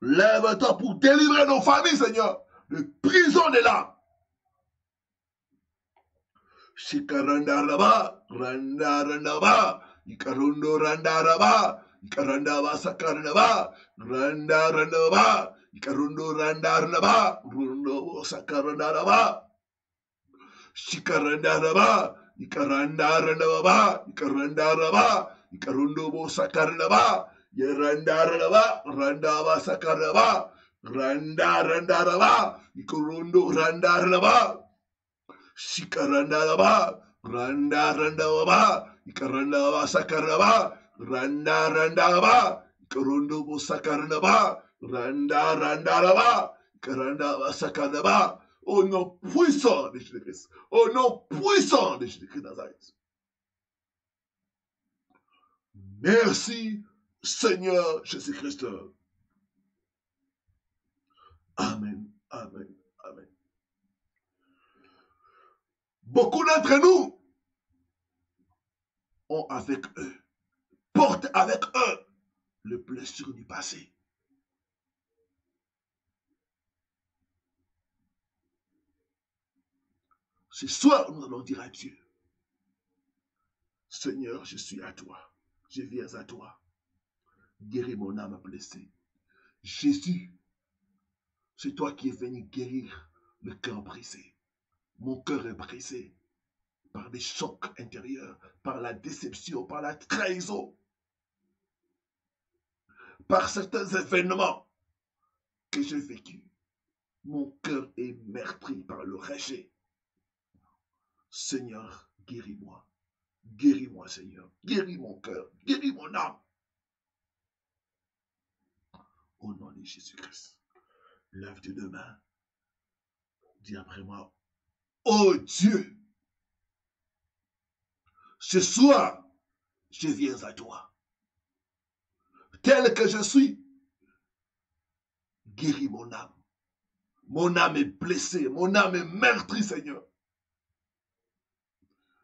Lève-toi pour délivrer nos familles, Seigneur, de prison de l'âme. Shikaranda raba, randa randa ba, ikarundo randa raba. Ikaranda ba sakaranda ba, randa randa ba, ikarundo randa randa ba, rundo sakaranda ba, shikaranda ba, ikaranda randa ba, ikaranda ba, ikarundo bo sakaranda ba, yeranda randa ba, randa ba sakaranda ba, randa ba, ikarundo randa ba, shikaranda ba, randa ba, ikaranda ba sakaranda ba. Randa randa ba, karondo bo sakaranda ba, randa randa ba, karanda ba sakaranda ba. Au nom puissant de Jésus-Christ, au nom puissant de Jésus-Christ Nazareth. Merci Seigneur Jésus-Christ. Amen, amen, amen. Beaucoup d'entre nous ont avec eux, portent avec eux les blessures du passé. Ce soir, nous allons dire à Dieu, Seigneur, je suis à toi, je viens à toi, guéris mon âme blessée. Jésus, c'est toi qui es venu guérir le cœur brisé. Mon cœur est brisé. par des chocs intérieurs, par la déception, par la trahison, par certains événements que j'ai vécus. Mon cœur est meurtri par le rejet. Seigneur, guéris-moi. Guéris-moi, Seigneur. Guéris mon cœur. Guéris mon âme. Au nom de Jésus-Christ. Lève tes deux mains. Dis après moi, oh Dieu, ce soir, je viens à toi. Tel que je suis, guéris mon âme. Mon âme est blessée, mon âme est meurtrie, Seigneur.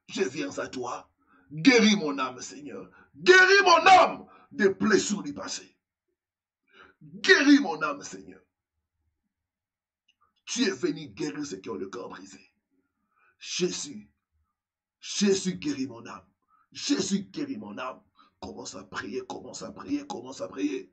Je viens à toi. Guéris mon âme, Seigneur. Guéris mon âme des blessures du passé. Guéris mon âme, Seigneur. Tu es venu guérir ceux qui ont le corps brisé. Jésus, Jésus guérit mon âme. Jésus guérit mon âme. Commence à prier, commence à prier, commence à prier.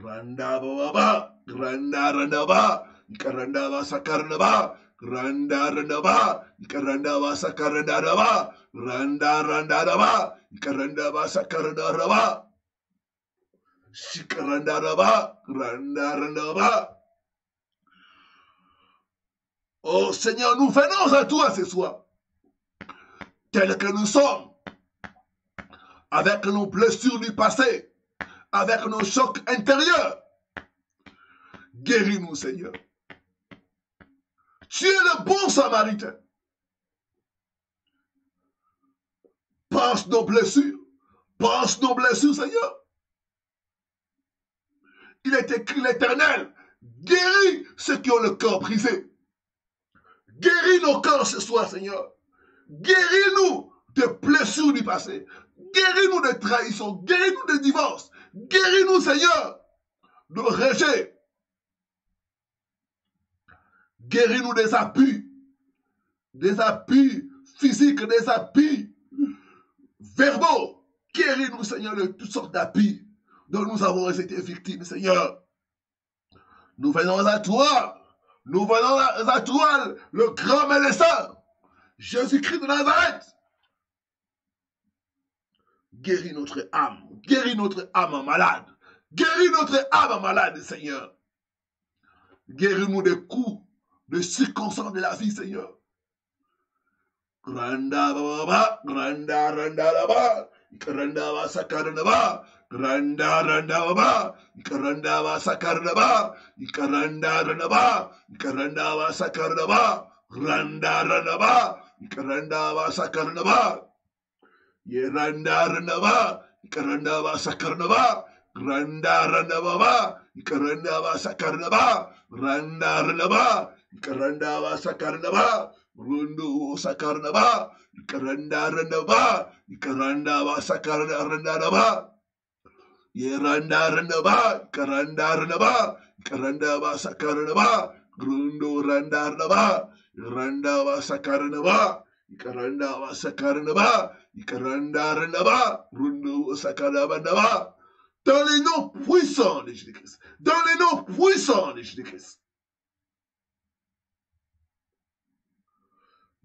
Randa baba, randa randaba, karanda sakarnaba, randa randaba, karanda sakarnaba, randa randaba, karanda sakarnaba, shikarandaba, randa randaba. Oh Seigneur, nous venons à toi ce soir, tels que nous sommes, avec nos blessures du passé, avec nos chocs intérieurs. Guéris-nous, Seigneur. Tu es le bon Samaritain. Pense nos blessures. Pense nos blessures, Seigneur. Il est écrit l'Éternel. Guéris ceux qui ont le cœur brisé. Guéris nos cœurs ce soir, Seigneur. Guéris-nous des blessures du passé. Guéris-nous des trahisons. Guéris-nous des divorces. Guéris-nous, Seigneur, de rejet. Guéris-nous des abus physiques, des abus verbaux. Guéris-nous, Seigneur, de toutes sortes d'abus dont nous avons été victimes, Seigneur. Nous venons à toi. Nous venons à toi, le grand médecin, Jésus-Christ de Nazareth. Guéris notre âme malade. Guéris notre âme malade, Seigneur. Guéris-nous des coups, des circonstances de la vie, Seigneur. Granda baba, granda randa baba, granda ba sakarna ba, granda randa baba, granda ba sakarna ba, granda randa ba, granda ba sakarna ba, granda randa ba, granda ba sakarna ba. Yeranda randa ba, granda ba sakarna ba, granda randa baba, granda ba sakarna ba, granda randa ba, granda ba sakarna ba. Rundu sakarnaba, karanda randaba, karanda sakarna randaba, yeranda randaba, karanda sakarnaba, rundu randaba, randaba sakarnaba, karanda sakarnaba, karanda randaba, rundu sakarnaba. Dans les noms puissants de Jésus-Christ, dans les noms puissants de Jésus-Christ.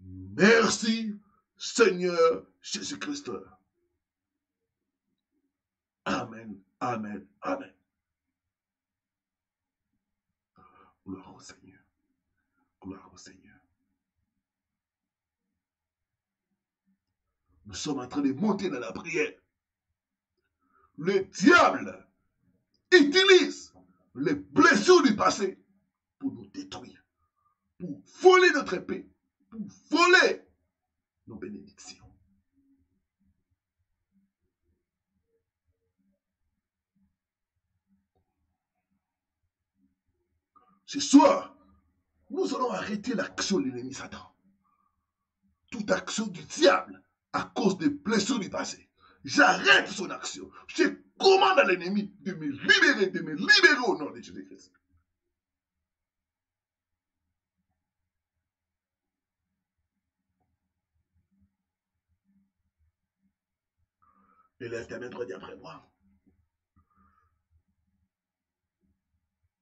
Merci, Seigneur Jésus-Christ. Amen, amen, amen. Gloire au Seigneur. Gloire au Seigneur. Nous sommes en train de monter dans la prière. Le diable utilise les blessures du passé pour nous détruire, pour voler notre paix, pour voler nos bénédictions. Ce soir, nous allons arrêter l'action de l'ennemi Satan. Toute action du diable à cause des blessures du passé. J'arrête son action. Je commande à l'ennemi de me libérer au nom de Jésus-Christ. Et l'Éternel dit après moi.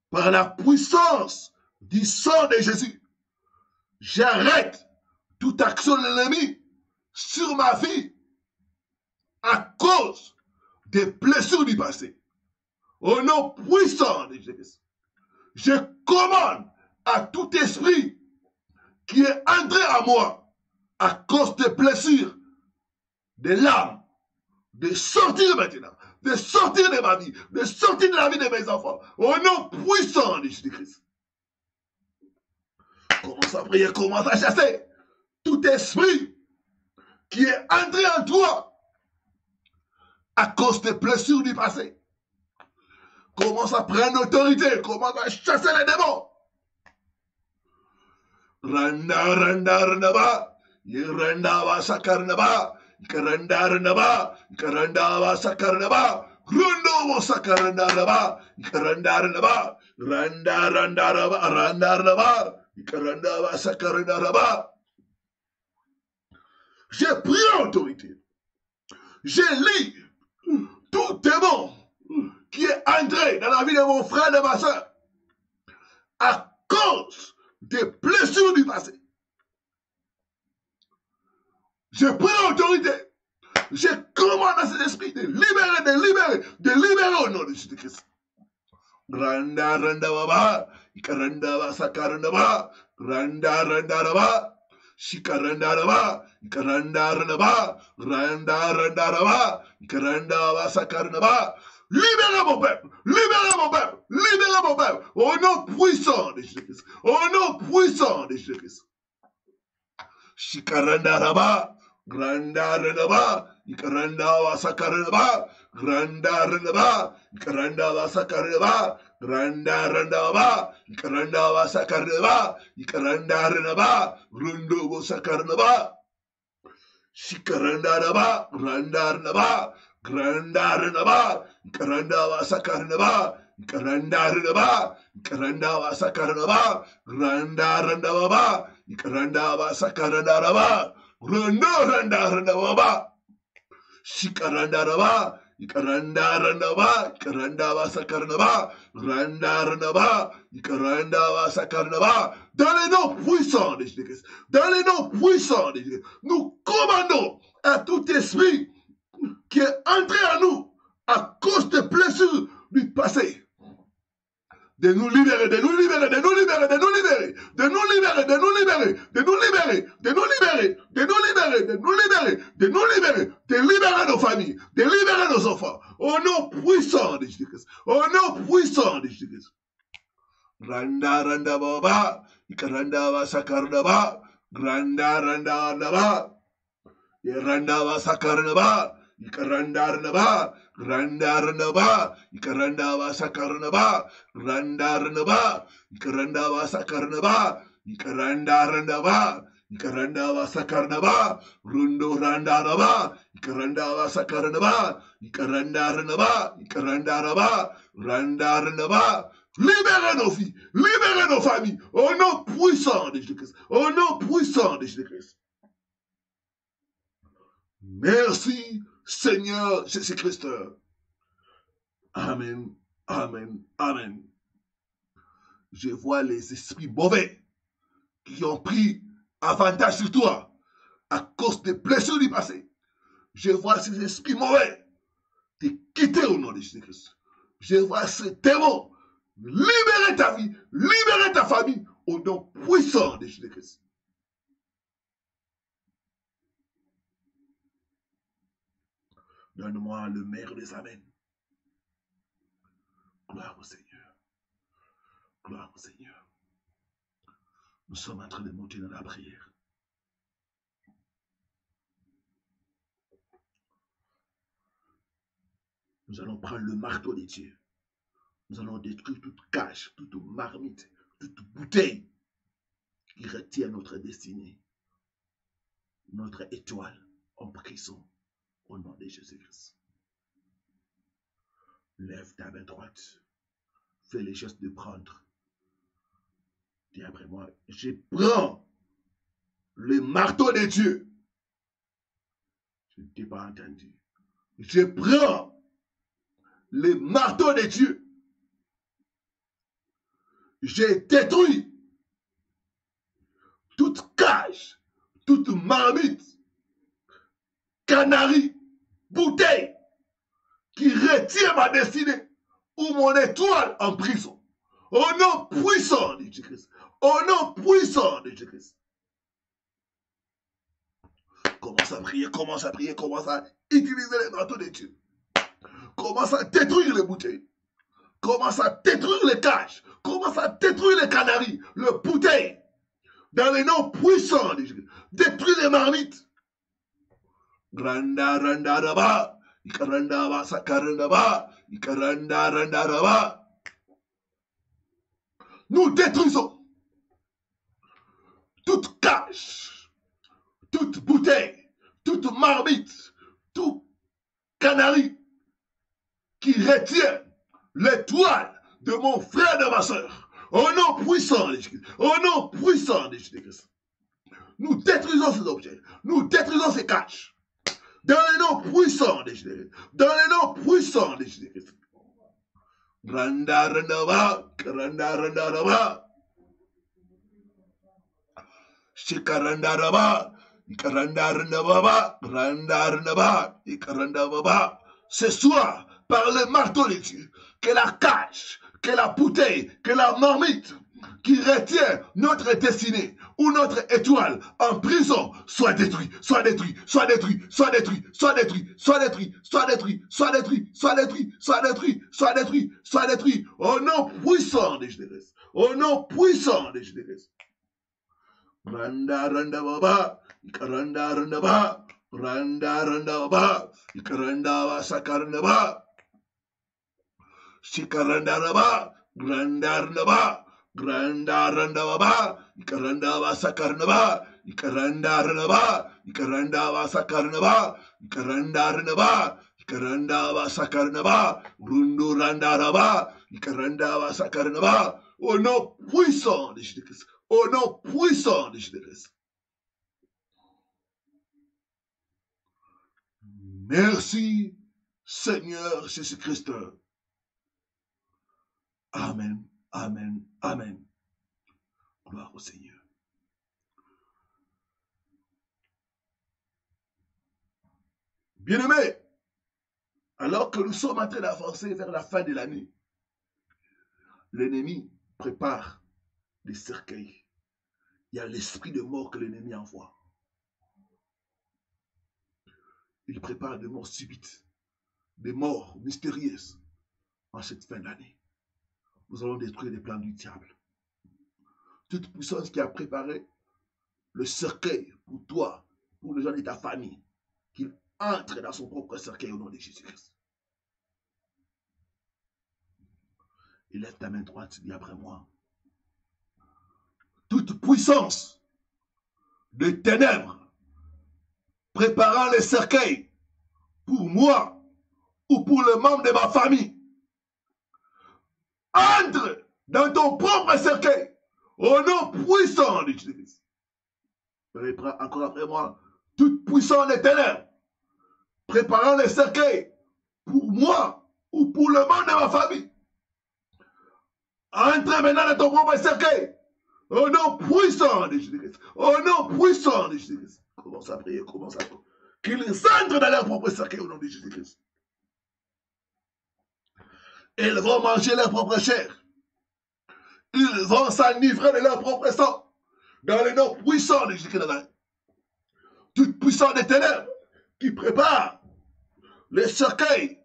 Par la puissance du sang de Jésus, J'arrête toute action de l'ennemi sur ma vie à cause des blessures du passé. Au nom puissant de Jésus, je commande à tout esprit qui est entré à moi à cause des blessures, de l'âme, de sortir maintenant, de sortir de ma vie, de sortir de la vie de mes enfants. Au nom puissant de Jésus-Christ. Commence à prier, commence à chasser tout esprit qui est entré en toi à cause des blessures du passé. Commence à prendre autorité, commence à chasser les démons. Randa, randa, randa, ba. Randa, va, sakar, ba. Karanda, randa, ba. Karanda, va, sakar, ba. Rundo, va, sakar, ba. Karanda, randa, ba. Randa, randa, ba. Randa, randa, ba. Karanda, va, sakar, ba. J'ai pris autorité. J'ai lu tout démon qui est entré dans la vie de mon frère et de ma soeur à cause des blessures du passé. J'ai pris l'autorité. J'ai commandé à cet esprit de libérer au nom de Jésus-Christ. Randa, randa, baba, ikaranda, ba, sakaranda, ba, randa, randa, raba, shikaranda, raba, ikaranda, randa, ba, randa, randa, raba, ikaranda, ba, sakaranda, ba. Libérez mon peuple, libérez mon peuple, libérez mon peuple, au nom puissant de Jésus-Christ, au nom puissant de Jésus-Christ. Shikaranda, raba, granda, randa, ba, ikaranda, ba, sakaranda, ba. Randa, randa, ba, ikaranda, ba, sakaranda, ba. Randa, randa, ba, ikaranda, ba, sakaranda, ba. Ikaranda, randa, ba, rundo, ba, sakaranda, ba. Shikaranda, ba, randa, randa, ba. Granda, randa, ba, ikaranda, ba, sakaranda, ba. Ikaranda, randa, ba, ikaranda, ba, sakaranda, ba. Randa, randa, ba, ikaranda, ba, sakaranda, ba. Rundo, randa, randa, ba. Shikaranda, ba. Ikaranda, randa, ba. Ikaranda, ba, sakaranda, ba. Randa, randa, ba. Ikaranda, ba, sakaranda, ba. Dans les noms puissants de Jésus-Christ, dans les noms puissants de Jésus-Christ, nous commandons à tout esprit qui est entré en nous à cause des blessures du passé, de nous libérer, de nous libérer, de nous libérer, de nous libérer, de nous libérer, de nous libérer, de nous libérer, de nous libérer, de nous libérer, de nous libérer, de nous libérer, de libérer nos familles, de libérer nos enfants, au nom puissant de Jésus-Christ, au nom puissant de Jésus-Christ. Randa, randa, baba, ikaranda, ba, sakaranda, ba, granda, randa, randa, ba, randa, ba, sakaranda, ba, ikaranda, randa, ba, randa, randa, ba, ikaranda, ba, sakaranda, ba, randa, randa, ba, ikaranda, ba, sakaranda, ba, ikaranda, randa, ba, ikaranda, ba, sakaranda, ba, rundo, randa, ba, ikaranda, ba, sakaranda, ba, ikaranda, randa, ba, ikaranda, ba, randa, randa, ba. Libérez nos filles, libérez nos familles, au nom puissant de Jésus-Christ, au nom puissant de Jésus-Christ. Merci, Seigneur Jésus-Christ. Amen, amen, amen. Je vois les esprits mauvais qui ont pris avantage sur toi à cause des blessures du passé. Je vois ces esprits mauvais te quitter au nom de Jésus-Christ. Je vois ces démons libérer ta vie, libérer ta famille au nom puissant de Jésus-Christ. Donne-moi le meilleur des amens. Gloire au Seigneur. Gloire au Seigneur. Nous sommes en train de monter dans la prière. Nous allons prendre le marteau de Dieu. Nous allons détruire toute cage, toute marmite, toute bouteille qui retient notre destinée, notre étoile en prison au nom de Jésus-Christ. Lève ta main droite. Fais les gestes de prendre. Dis après moi, je prends le marteau de Dieu. Je ne t'ai pas entendu. Je prends le marteau de Dieu. J'ai détruit toute cage, toute marmite, canari, bouteille qui retient ma destinée ou mon étoile en prison. Au nom puissant de Jésus-Christ. Au nom puissant de Jésus-Christ. Commence à prier, commence à prier, commence à utiliser les marteaux de Dieu. Commence à détruire les bouteilles. Commence à détruire les cages. Commence à détruire les canaris, les bouteilles. Dans les noms puissants de Jésus. Détruire les marmites. Granda randa raba. Ikaranda ba sakaranda ba. Ikaranda randa raba. Nous détruisons toute cage, toute bouteille, toute marmite, tout canari qui retient l'étoile de mon frère et de ma soeur. Au nom puissant de Jésus-Christ. Au nom puissant de Jésus-Christ. Nous détruisons ces objets. Nous détruisons ces caches. Dans les noms puissants de Jésus-Christ. Dans les noms puissants de Jésus-Christ. Randa randa ba, randa randa raba. Shikaranda raba, ikaranda randa baba, randa randa ba, ikaranda baba. Ce soir, par le marteau de Dieu, que la cage, que la bouteille, que la marmite qui retient notre destinée ou notre étoile en prison soit détruit, soit détruit, soit détruit, soit détruit, soit détruit, soit détruit, soit détruit, soit détruit, soit détruit, soit détruit, soit détruit, soit détruit, au nom puissant de Jésus-Christ, au nom puissant de Jésus-Christ. Randa randa baba, ikaranda randa ba, randa randa baba, ikaranda ba sakaranda ba, shikaranda raba, randa randa ba. Granda randa baba, ikaranda ba sakarna ba, ikaranda randa ba, ikaranda ba sakarna ba, ikaranda randa ba, ikaranda ba sakarna ba, rundu randa raba, ikaranda ba sakarna ba, au nom puissant de Jésus-Christ, au nom puissant de Jésus-Christ. Merci Seigneur Jésus-Christ. Amen. Amen, amen. Gloire au Seigneur. Bien-aimés, alors que nous sommes en train d'avancer vers la fin de l'année, l'ennemi prépare des cercueils. Il y a l'esprit de mort que l'ennemi envoie. Il prépare des morts subites, des morts mystérieuses en cette fin d'année. Nous allons détruire les plans du diable. Toute puissance qui a préparé le cercueil pour toi, pour les gens de ta famille, qu'il entre dans son propre cercueil au nom de Jésus-Christ. Et lève ta main droite, dis après moi. Toute puissance de ténèbres préparant le cercueil pour moi ou pour le membre de ma famille, entre dans ton propre cercueil au nom puissant de Jésus-Christ. Reprends encore après moi. Toute puissance des ténèbres préparant le cercueil pour moi ou pour le membre de ma famille. Entre maintenant dans ton propre cercueil au nom puissant de Jésus-Christ. Au nom puissant de Jésus-Christ. Commence à prier, commence à prier. Qu'ils entrent dans leur propre cercueil au nom de Jésus-Christ. Ils vont manger leur propre chair. Ils vont s'enivrer de leur propre sang. Dans le nom puissant de Jésus-Christ. Toute puissance des ténèbres qui prépare les cercueils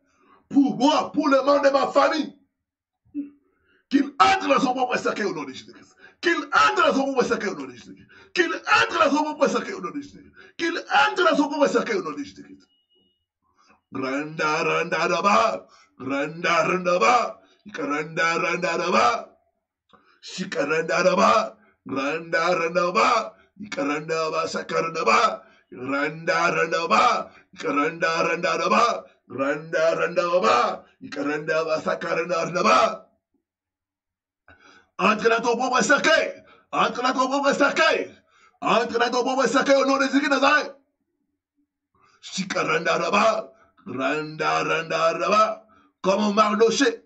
pour moi, pour le membre de ma famille. Qu'il entre dans son propre cercueil au nom de Jésus-Christ. Qu'il entre dans son propre cercueil au nom de Jésus-Christ. Qu'il entre dans son propre cercueil au nom de Jésus-Christ. Qu'il entre dans son propre cercueil au nom de Jésus-Christ. Granda randa raba, granda randa ba, ikaranda randa raba, shikaranda raba, granda randa ba, ikaranda ba sakaranda ba, randa randa ba, ikaranda randa raba, granda randa ba, ikaranda ba sakaranda raba. Entre dans ton propre cercueil, entre dans ton propre cercueil, entre dans ton propre cercueil au nom de Jésus Nazareth. Shikaranda raba. Randa, randa, raba, comme Mardoché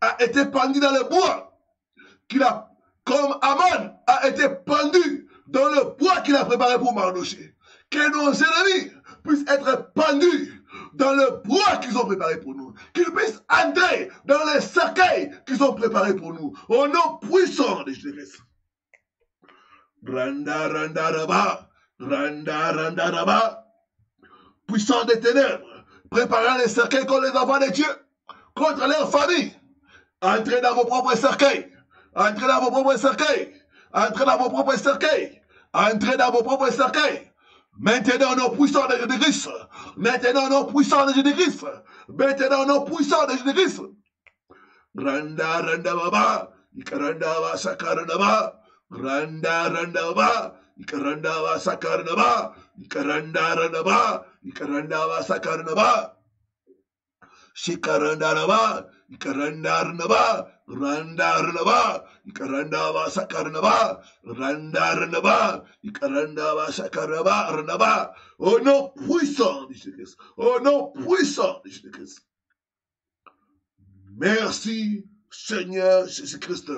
a été pendu dans le bois, comme Aman a été pendu dans le bois qu'il a préparé pour Mardochée. Que nos ennemis puissent être pendus dans le bois qu'ils ont préparé pour nous. Qu'ils puissent entrer dans les cercueils qu'ils ont préparés pour nous. Au nom puissant de Jésus-Christ. Randa, randa, raba. Randa, randa, raba. Puissant des ténèbres, préparant les cercueils contre les enfants de Dieu, contre leur famille. Entrez dans vos propres cercueils. Entrez dans vos propres cercueils. Entrez dans vos propres cercueils. Entrez dans vos propres cercueils. Maintenant, nos puissants de Jésus-Christ. Maintenant, nos puissants de Jésus-Christ. Maintenant, nos puissants de Jésus-Christ. Randa, randa, baba. Ikaranda, va, sakaranda, ba. Randa, randa, ba. Ikaranda, va, sakaranda, ba. Ikaranda, randa, ba. Ikaranda, va, sakaranda, ba. Shikaranda, raba. Ikaranda, randa, ba. Randa, randa, ba. Ikaranda, va, sakaranda, ba. Randa, randa, ba. Ikaranda, va, sakaranda, ba. Randa, ba. Au nom puissant de Jésus-Christ. Au nom puissant de Jésus-Christ. Merci, Seigneur Jésus-Christ.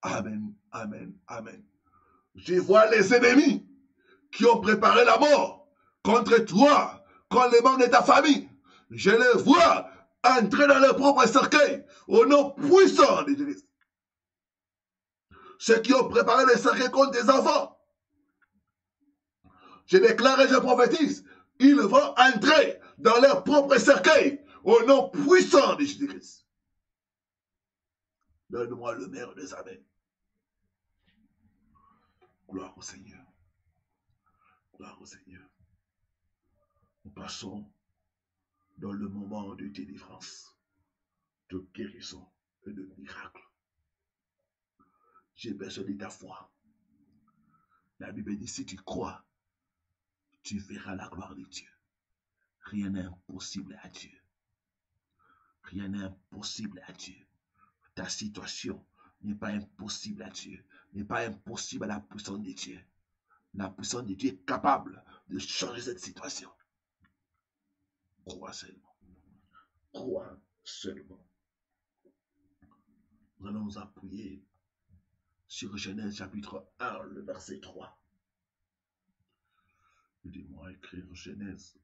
Amen, amen, amen. Je vois les ennemis qui ont préparé la mort contre toi, contre les membres de ta famille. Je les vois entrer dans leur propre cercueil au nom puissant de Jésus. Ceux qui ont préparé les cercueils contre tes enfants, je déclare et je prophétise, ils vont entrer dans leur propre cercueil au nom puissant de Jésus-Christ. Donne-moi le meilleur des amens. Gloire au Seigneur. Gloire au Seigneur. Nous passons dans le moment de délivrance, de guérison et de miracle. J'ai besoin de ta foi. La Bible dit, si tu crois, tu verras la gloire de Dieu. Rien n'est impossible à Dieu. Rien n'est impossible à Dieu. Ta situation n'est pas impossible à Dieu. N'est pas impossible à la puissance de Dieu. La puissance de Dieu est capable de changer cette situation. Crois seulement. Crois seulement. Nous allons nous appuyer sur Genèse chapitre 1, le verset 3. Aidez-moi à écrire Genèse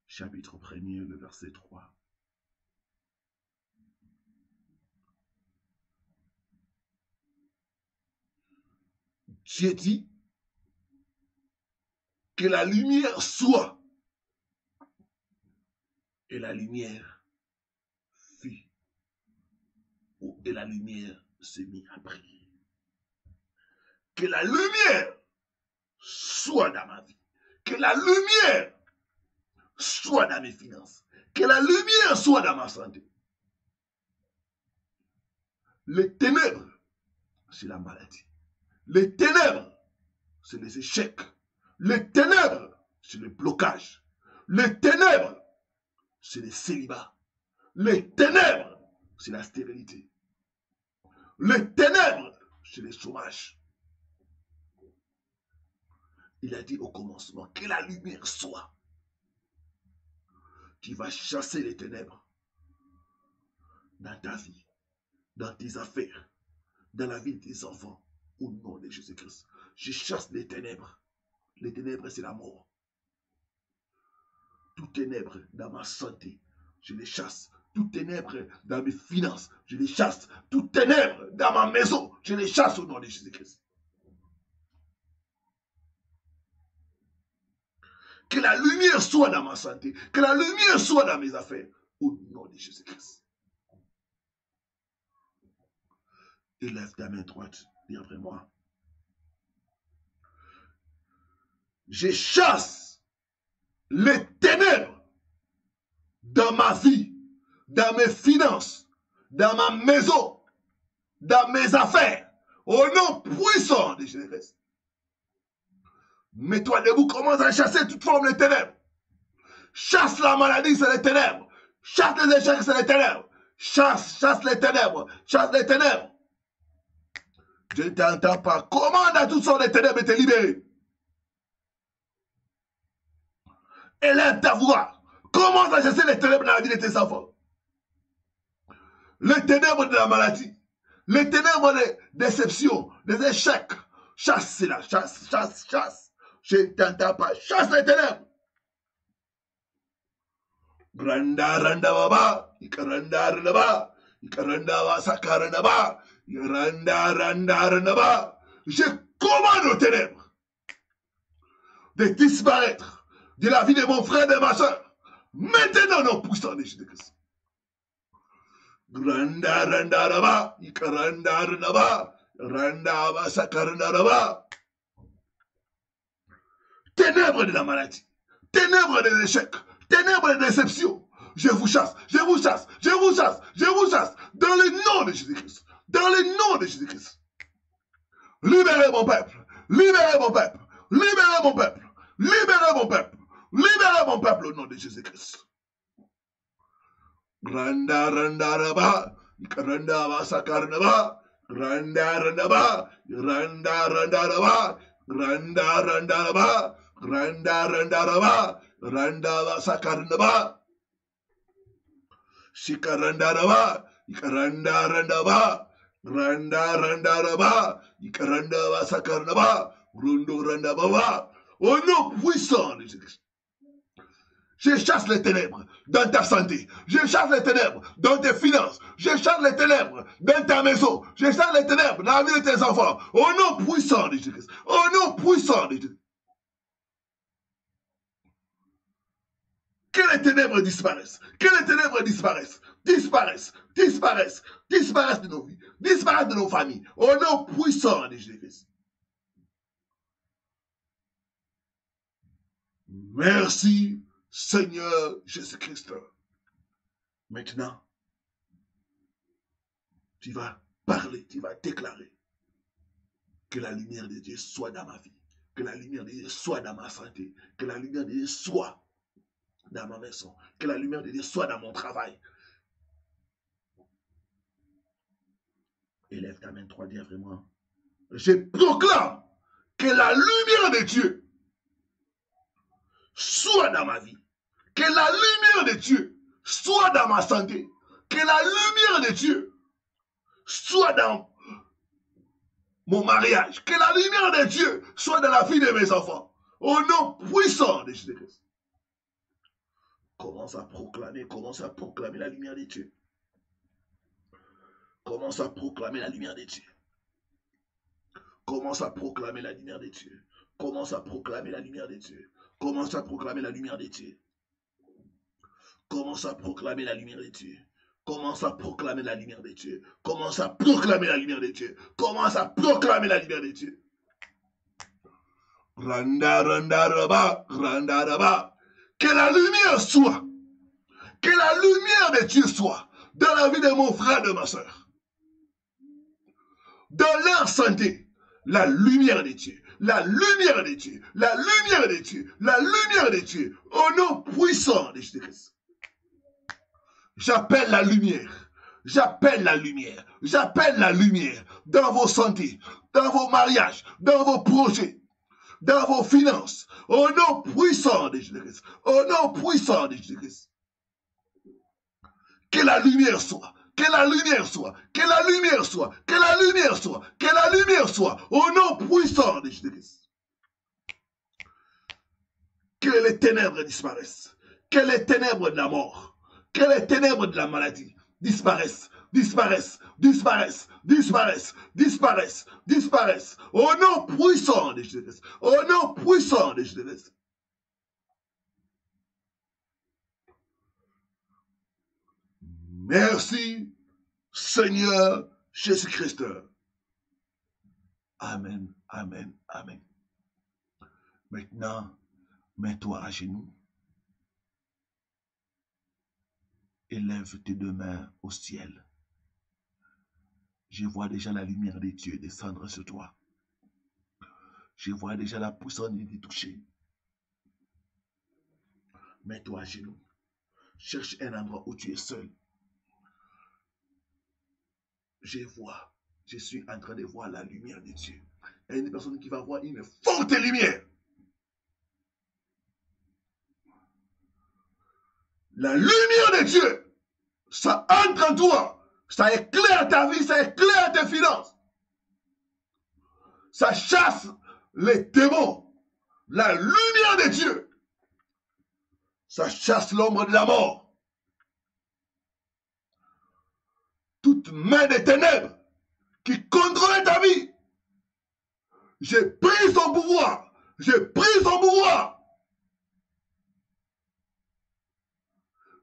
chapitre 1er, le verset 3. Dieu dit que la lumière soit. Et la lumière fut. Et la lumière se mit à briller. Que la lumière soit dans ma vie. Que la lumière soit dans mes finances. Que la lumière soit dans ma santé. Les ténèbres, c'est la maladie. Les ténèbres, c'est les échecs. Les ténèbres, c'est le blocage. Les ténèbres, c'est les célibats. Les ténèbres, c'est la stérilité. Les ténèbres, c'est le chômage. Il a dit au commencement que la lumière soit. Tu vas chasser les ténèbres dans ta vie, dans tes affaires, dans la vie de tes enfants, au nom de Jésus-Christ. Je chasse les ténèbres. Les ténèbres, c'est la mort. Tout ténèbre dans ma santé, je les chasse. Tout ténèbre dans mes finances, je les chasse. Tout ténèbre dans ma maison, je les chasse au nom de Jésus-Christ. Que la lumière soit dans ma santé. Que la lumière soit dans mes affaires. Au nom de Jésus-Christ. Élève ta main droite. Dis après moi. Je chasse les ténèbres dans ma vie, dans mes finances, dans ma maison, dans mes affaires. Au nom puissant de Jésus-Christ. Mets-toi debout, commence à chasser toute forme de ténèbres. Chasse la maladie, c'est les ténèbres. Chasse les échecs, c'est les ténèbres. Chasse les ténèbres. Chasse les ténèbres. Je ne t'entends pas. Commande à toutes sortes de ténèbres de te libérer. Élève ta voix. Commence à chasser les ténèbres dans la vie de tes enfants. Les ténèbres de la maladie. Les ténèbres des déceptions, des échecs. Chasse-la, chasse, chasse, chasse. Je ne t'entends pas. Chasse les ténèbres. Randa randa baba, ikaranda randa ba, ikaranda ba sakaranda ba, randa randa randa ba. Je commande aux ténèbres de disparaître de la vie de mon frère et de ma soeur. Maintenant, non, puissant de Jésus-Christ. Randa randa randa ba, ikaranda randa ba, randa ba sakaranda randa ba. Ténèbres de la maladie, ténèbres des échecs, ténèbres des déceptions. Je vous chasse, je vous chasse, je vous chasse, je vous chasse. Dans le nom de Jésus-Christ. Dans le nom de Jésus-Christ. Libérez mon peuple. Libérez mon peuple. Libérez mon peuple. Libérez mon peuple. Libérez mon peuple au nom de Jésus-Christ. Randa randa raba. Randa ba sakarnaba. Randa randa ba. Randa randa raba. Randa randa raba. Randa randa raba. Randa ba sakarnaba. Shikaranda raba, ikaranda randa ba, randa randa raba, ikaranda ba sakaranda ba, rundo randa ba. Au nom puissant de Jésus. Je chasse les ténèbres dans ta santé. Je chasse les ténèbres dans tes finances. Je chasse les ténèbres dans ta maison. Je chasse les ténèbres dans la vie de tes enfants. Au nom puissant de Jésus. Au nom puissant de Jésus. Que les ténèbres disparaissent. Que les ténèbres disparaissent. Disparaissent. Disparaissent. Disparaissent de nos vies. Disparaissent de nos familles. Au nom puissant de Jésus. Merci, Seigneur Jésus-Christ. Maintenant, tu vas parler, tu vas déclarer que la lumière de Dieu soit dans ma vie. Que la lumière de Dieu soit dans ma santé. Que la lumière de Dieu soit dans ma maison, que la lumière de Dieu soit dans mon travail. Élève ta main droite, dis vraiment. Je proclame que la lumière de Dieu soit dans ma vie. Que la lumière de Dieu soit dans ma santé. Que la lumière de Dieu soit dans mon mariage. Que la lumière de Dieu soit dans la vie de mes enfants. Au nom puissant de Jésus-Christ. Commence à proclamer la lumière de Dieu. Commence à proclamer la lumière de Dieu. Commence à proclamer la lumière de Dieu. Commence à proclamer la lumière de Dieu. Commence à proclamer la lumière de Dieu. Commence à proclamer la lumière de Dieu. Commence à proclamer la lumière de Dieu. Commence à proclamer la lumière de Dieu. Commence à proclamer la lumière de Dieu. Randa, randa, raba, randa, raba. Que la lumière soit. Que la lumière de Dieu soit dans la vie de mon frère et de ma soeur. Dans leur santé, la lumière de Dieu. La lumière de Dieu. La lumière de Dieu. La lumière de Dieu. Au nom puissant de Jésus-Christ. J'appelle la lumière. J'appelle la lumière. J'appelle la lumière dans vos santé, dans vos mariages, dans vos projets, dans vos finances. Au nom puissant de Jésus-Christ. Au nom puissant de Jésus-Christ. Que la lumière soit. Que la lumière soit. Que la lumière soit. Que la lumière soit. Que la lumière soit. Au nom puissant de Jésus-Christ. Que les ténèbres disparaissent. Que les ténèbres de la mort. Que les ténèbres de la maladie disparaissent. Disparaissent. Disparaissent. Disparaissent. Disparaissent. Disparaissent. Au nom puissant de Jésus-Christ. Au nom puissant de Jésus-Christ. Merci, Seigneur Jésus-Christ. Amen, amen, amen. Maintenant, mets-toi à genoux. Élève tes deux mains au ciel. Je vois déjà la lumière de Dieu descendre sur toi. Je vois déjà la puissance de Dieu toucher. Mets-toi à genoux. Cherche un endroit où tu es seul. Je suis en train de voir la lumière de Dieu. Il y a une personne qui va voir une forte lumière. La lumière de Dieu, ça entre en toi. Ça éclaire ta vie, ça éclaire tes finances. Ça chasse les démons. La lumière de Dieu. Ça chasse l'ombre de la mort. Toute main des ténèbres qui contrôle ta vie. J'ai pris son pouvoir. J'ai pris son pouvoir.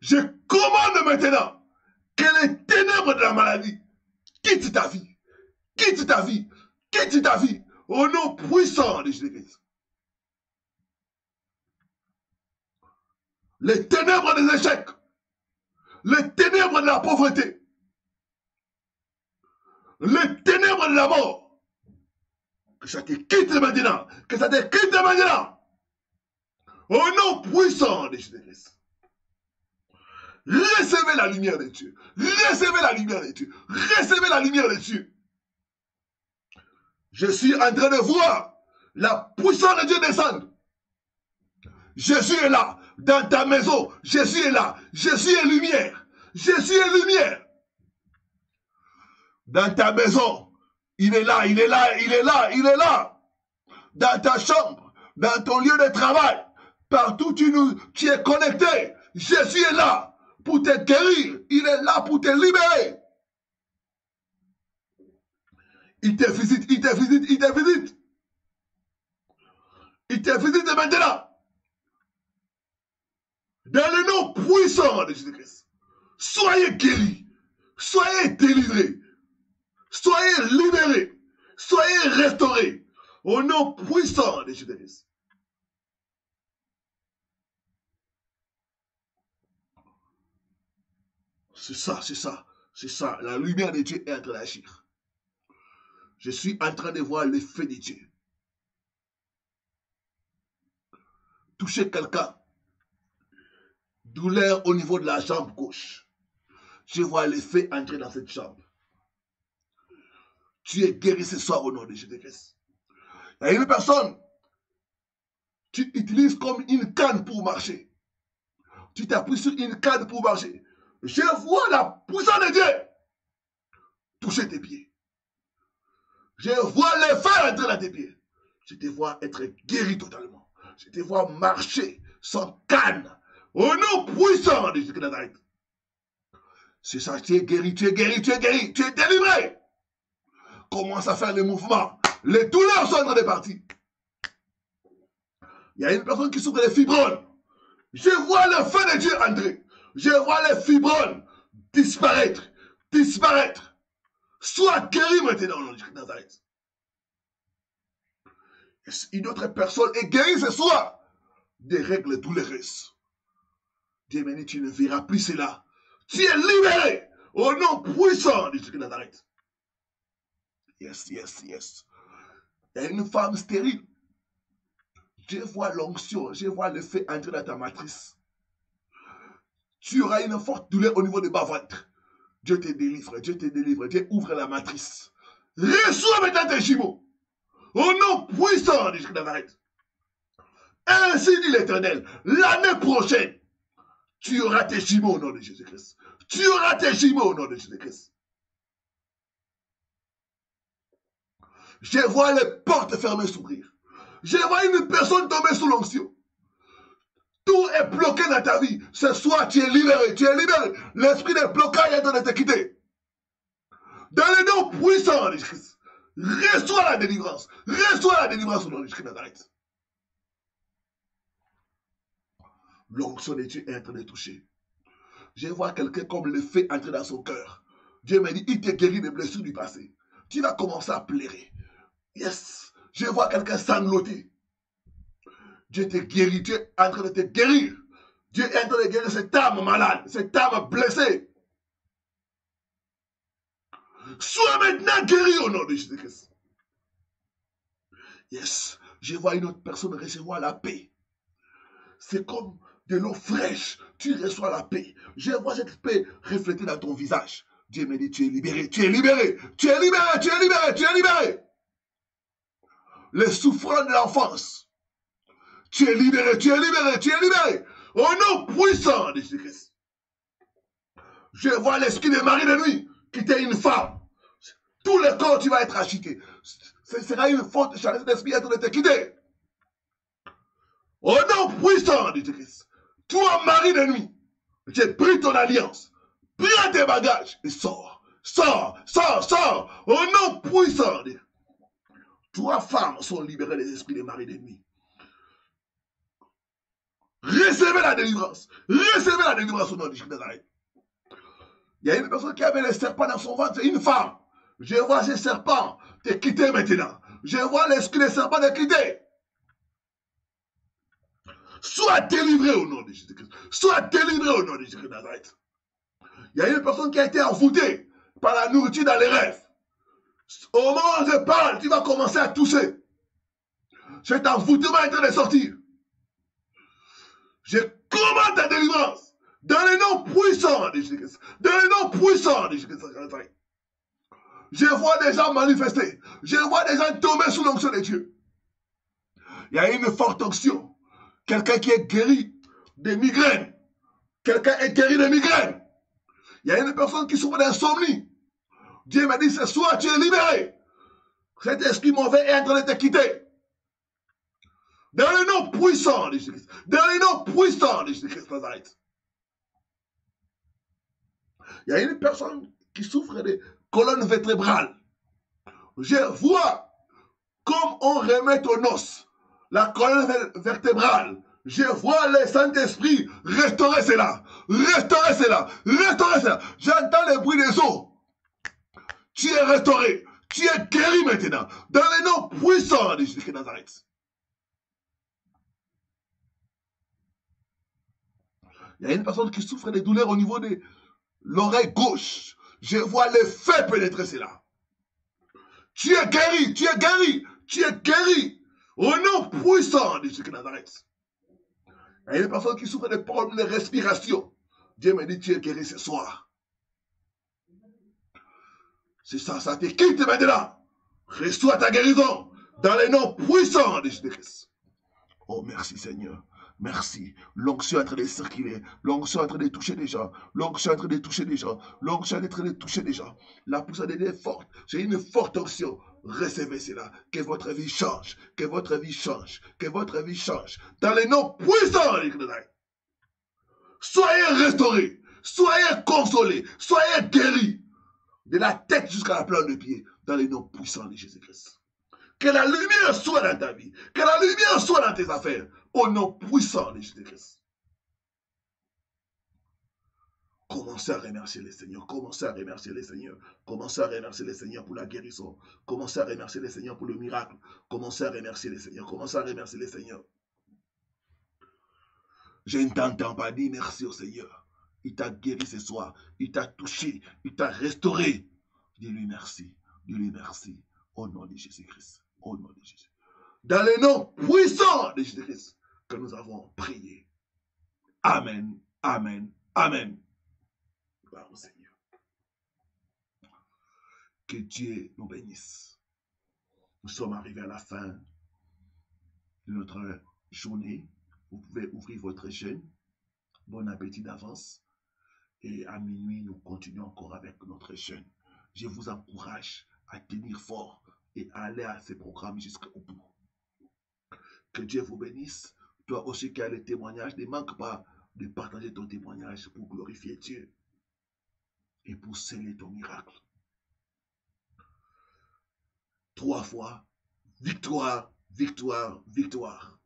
Je commande maintenant que les ténèbres de la maladie quittent ta vie. Quitte ta vie. Quitte ta vie. Au nom puissant de Jésus-Christ. Les ténèbres des échecs. Les ténèbres de la pauvreté. Les ténèbres de la mort. Que ça te quitte maintenant. Que ça te quitte maintenant. Au nom puissant de Jésus-Christ. Recevez la lumière de Dieu. Recevez la lumière de Dieu. Recevez la lumière de Dieu. Je suis en train de voir la puissance de Dieu descendre. Jésus est là. Dans ta maison, Jésus est là. Jésus est lumière. Jésus est lumière. Dans ta maison, il est là, il est là, il est là, il est là. Dans ta chambre, dans ton lieu de travail, partout tu es connecté. Jésus est là pour te guérir. Il est là pour te libérer. Il te visite, il te visite, il te visite. Il te visite maintenant. Dans le nom puissant de Jésus-Christ. Soyez guéris. Soyez délivrés. Soyez libérés. Soyez restaurés. Au nom puissant de Jésus-Christ. C'est ça, c'est ça, c'est ça. La lumière de Dieu est en train d'agir. Je suis en train de voir l'effet de Dieu. Toucher quelqu'un. Douleur au niveau de la jambe gauche. Je vois l'effet entrer dans cette jambe. Tu es guéri ce soir au nom de Jésus-Christ. Il y a une personne, tu utilises comme une canne pour marcher. Tu t'appuies sur une canne pour marcher. Je vois la puissance de Dieu toucher tes pieds. Je vois l'effet entrer dans tes pieds. Je te vois être guéri totalement. Je te vois marcher sans canne. Au nom puissant de Jésus de Nazareth. C'est ça, tu es guéri, tu es guéri, tu es guéri, tu es délivré. Commence à faire les mouvements. Les douleurs sont en train de partir. Il y a une personne qui souffre des fibromes. Je vois le feu de Dieu entrer. Je vois les fibromes disparaître, disparaître. Sois guéri maintenant au nom de Jésus de Nazareth. Une autre personne est guérie ce soir des règles douloureuses. Dieu m'a dit, tu ne verras plus cela. Tu es libéré au nom puissant de Jésus de Nazareth. Yes, yes, yes. Il y a une femme stérile. Je vois l'onction, je vois le fait entrer dans ta matrice. Tu auras une forte douleur au niveau de bas-ventre. Dieu te délivre, Dieu te délivre, Dieu ouvre la matrice. Reçois maintenant tes jumeaux. Au nom puissant de Jésus de Nazareth. Ainsi dit l'Éternel, l'année prochaine, tu auras tes jumeaux au nom de Jésus-Christ. Tu auras tes jumeaux au nom de Jésus-Christ. Je vois les portes fermées s'ouvrir. Je vois une personne tomber sous l'onction. Tout est bloqué dans ta vie. Ce soir, tu es libéré. Tu es libéré. L'esprit de blocage est en train de te quitter. Dans le nom puissant de Jésus-Christ, reçois la délivrance. Reçois la délivrance au nom de Jésus-Christ. L'onction de Dieu est en train de toucher. Je vois quelqu'un comme le fait entrer dans son cœur. Dieu m'a dit, il te guérit des blessures du passé. Tu vas commencer à pleurer. Yes. Je vois quelqu'un sangloter. Dieu te guérit. Dieu est en train de te guérir. Dieu est en train de guérir cette âme malade, cette âme blessée. Sois maintenant guéri au nom de Jésus-Christ. Yes. Je vois une autre personne recevoir la paix. C'est comme de l'eau fraîche. Tu reçois la paix. Je vois cette paix reflétée dans ton visage. Dieu me dit, tu es libéré, tu es libéré, tu es libéré, tu es libéré, tu es libéré. Les souffrances de l'enfance. Tu es libéré, tu es libéré, tu es libéré. Au nom puissant de Jésus-Christ. Je vois l'esprit de Marie de nuit quitter une femme, tout le corps, tu vas être acheté. Ce sera une faute de charité d'esprit de te quitter. Au nom puissant de Jésus-Christ, toi, mari de nuit, j'ai pris ton alliance, prends tes bagages et sors. Sors, sors, sors. Au nom puissant de toi, femmes sont libérées des esprits des maris de nuit. Recevez la délivrance. Recevez la délivrance au nom de Jésus de Nazareth. Il y a une personne qui avait les serpents dans son ventre, c'est une femme. Je vois ces serpents te quitter maintenant. Je vois l'esprit des serpents te quitter. Sois délivré au nom de Jésus-Christ. Sois délivré au nom de Jésus de Nazareth. Il y a une personne qui a été envoûtée par la nourriture dans les rêves. Au moment où je parle, tu vas commencer à tousser. Cet envoûtement est en train de sortir. Je commande ta délivrance dans les noms puissants de Jésus-Christ. Dans les noms puissants de Jésus-Christ. Je vois des gens manifester. Je vois des gens tomber sous l'onction de Dieu. Il y a une forte onction. Quelqu'un qui est guéri de migraines. Quelqu'un est guéri de migraines. Il y a une personne qui souffre d'insomnie. Dieu m'a dit, ce soir, tu es libéré. Cet esprit mauvais est en train de te quitter. Dans le nom puissant de Jésus-Christ. Dans le nom puissant de Jésus-Christ Nazareth. Il y a une personne qui souffre de colonne vertébrale. Je vois comme on remet au os la colonne vertébrale. Je vois le Saint-Esprit restaurer cela. Restaurer cela. Restaurer cela. J'entends le bruit des eaux. Tu es restauré. Tu es guéri maintenant. Dans le nom puissant de Jésus-Christ Nazareth. Il y a une personne qui souffre de douleurs au niveau de l'oreille gauche. Je vois le feu pénétrer cela. Tu es guéri, tu es guéri, tu es guéri. Au nom puissant de Jésus de Nazareth. Il y a une personne qui souffre de problèmes de respiration. Dieu me dit, tu es guéri ce soir. C'est ça, ça te quitte maintenant. Reçois ta guérison dans les noms puissants de Jésus-Christ. Oh, merci Seigneur. Merci. L'onction est en train de circuler. L'onction est en train de toucher les gens. L'onction est en train de toucher les gens. L'onction est en train de toucher les gens. La puissance de Dieu est forte. J'ai une forte onction. Recevez cela. Que votre vie change. Que votre vie change. Que votre vie change. Dans les noms puissants de Dieu. Soyez restaurés. Soyez consolés. Soyez guéris. De la tête jusqu'à la plante de pied. Dans les noms puissants de Jésus-Christ. Que la lumière soit dans ta vie. Que la lumière soit dans tes affaires. Au nom puissant de Jésus-Christ. Commencez à remercier les Seigneurs. Commencez à remercier les Seigneurs. Commencez à remercier les Seigneurs pour la guérison. Commencez à remercier les Seigneurs pour le miracle. Commencez à remercier les Seigneurs. Commencez à remercier les Seigneurs. Je ne t'entends pas dire merci au Seigneur. Il t'a guéri ce soir. Il t'a touché. Il t'a restauré. Dis-lui merci. Dis-lui merci. Au nom de Jésus-Christ. Au nom de Jésus. Dans le nom puissant de Jésus-Christ que nous avons prié. Amen. Amen. Amen. Gloire au Seigneur. Que Dieu nous bénisse. Nous sommes arrivés à la fin de notre journée. Vous pouvez ouvrir votre jeûne. Bon appétit d'avance. Et à minuit, nous continuons encore avec notre jeûne. Je vous encourage à tenir fort et à aller à ces programmes jusqu'au bout. Que Dieu vous bénisse. Toi aussi qui as le témoignage, ne manque pas de partager ton témoignage pour glorifier Dieu et pour sceller ton miracle. 3 fois, victoire, victoire, victoire.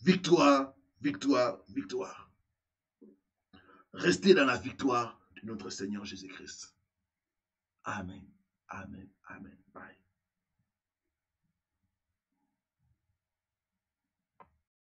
Victoire, victoire, victoire. Restez dans la victoire de notre Seigneur Jésus-Christ. Amen, amen, amen. Bye.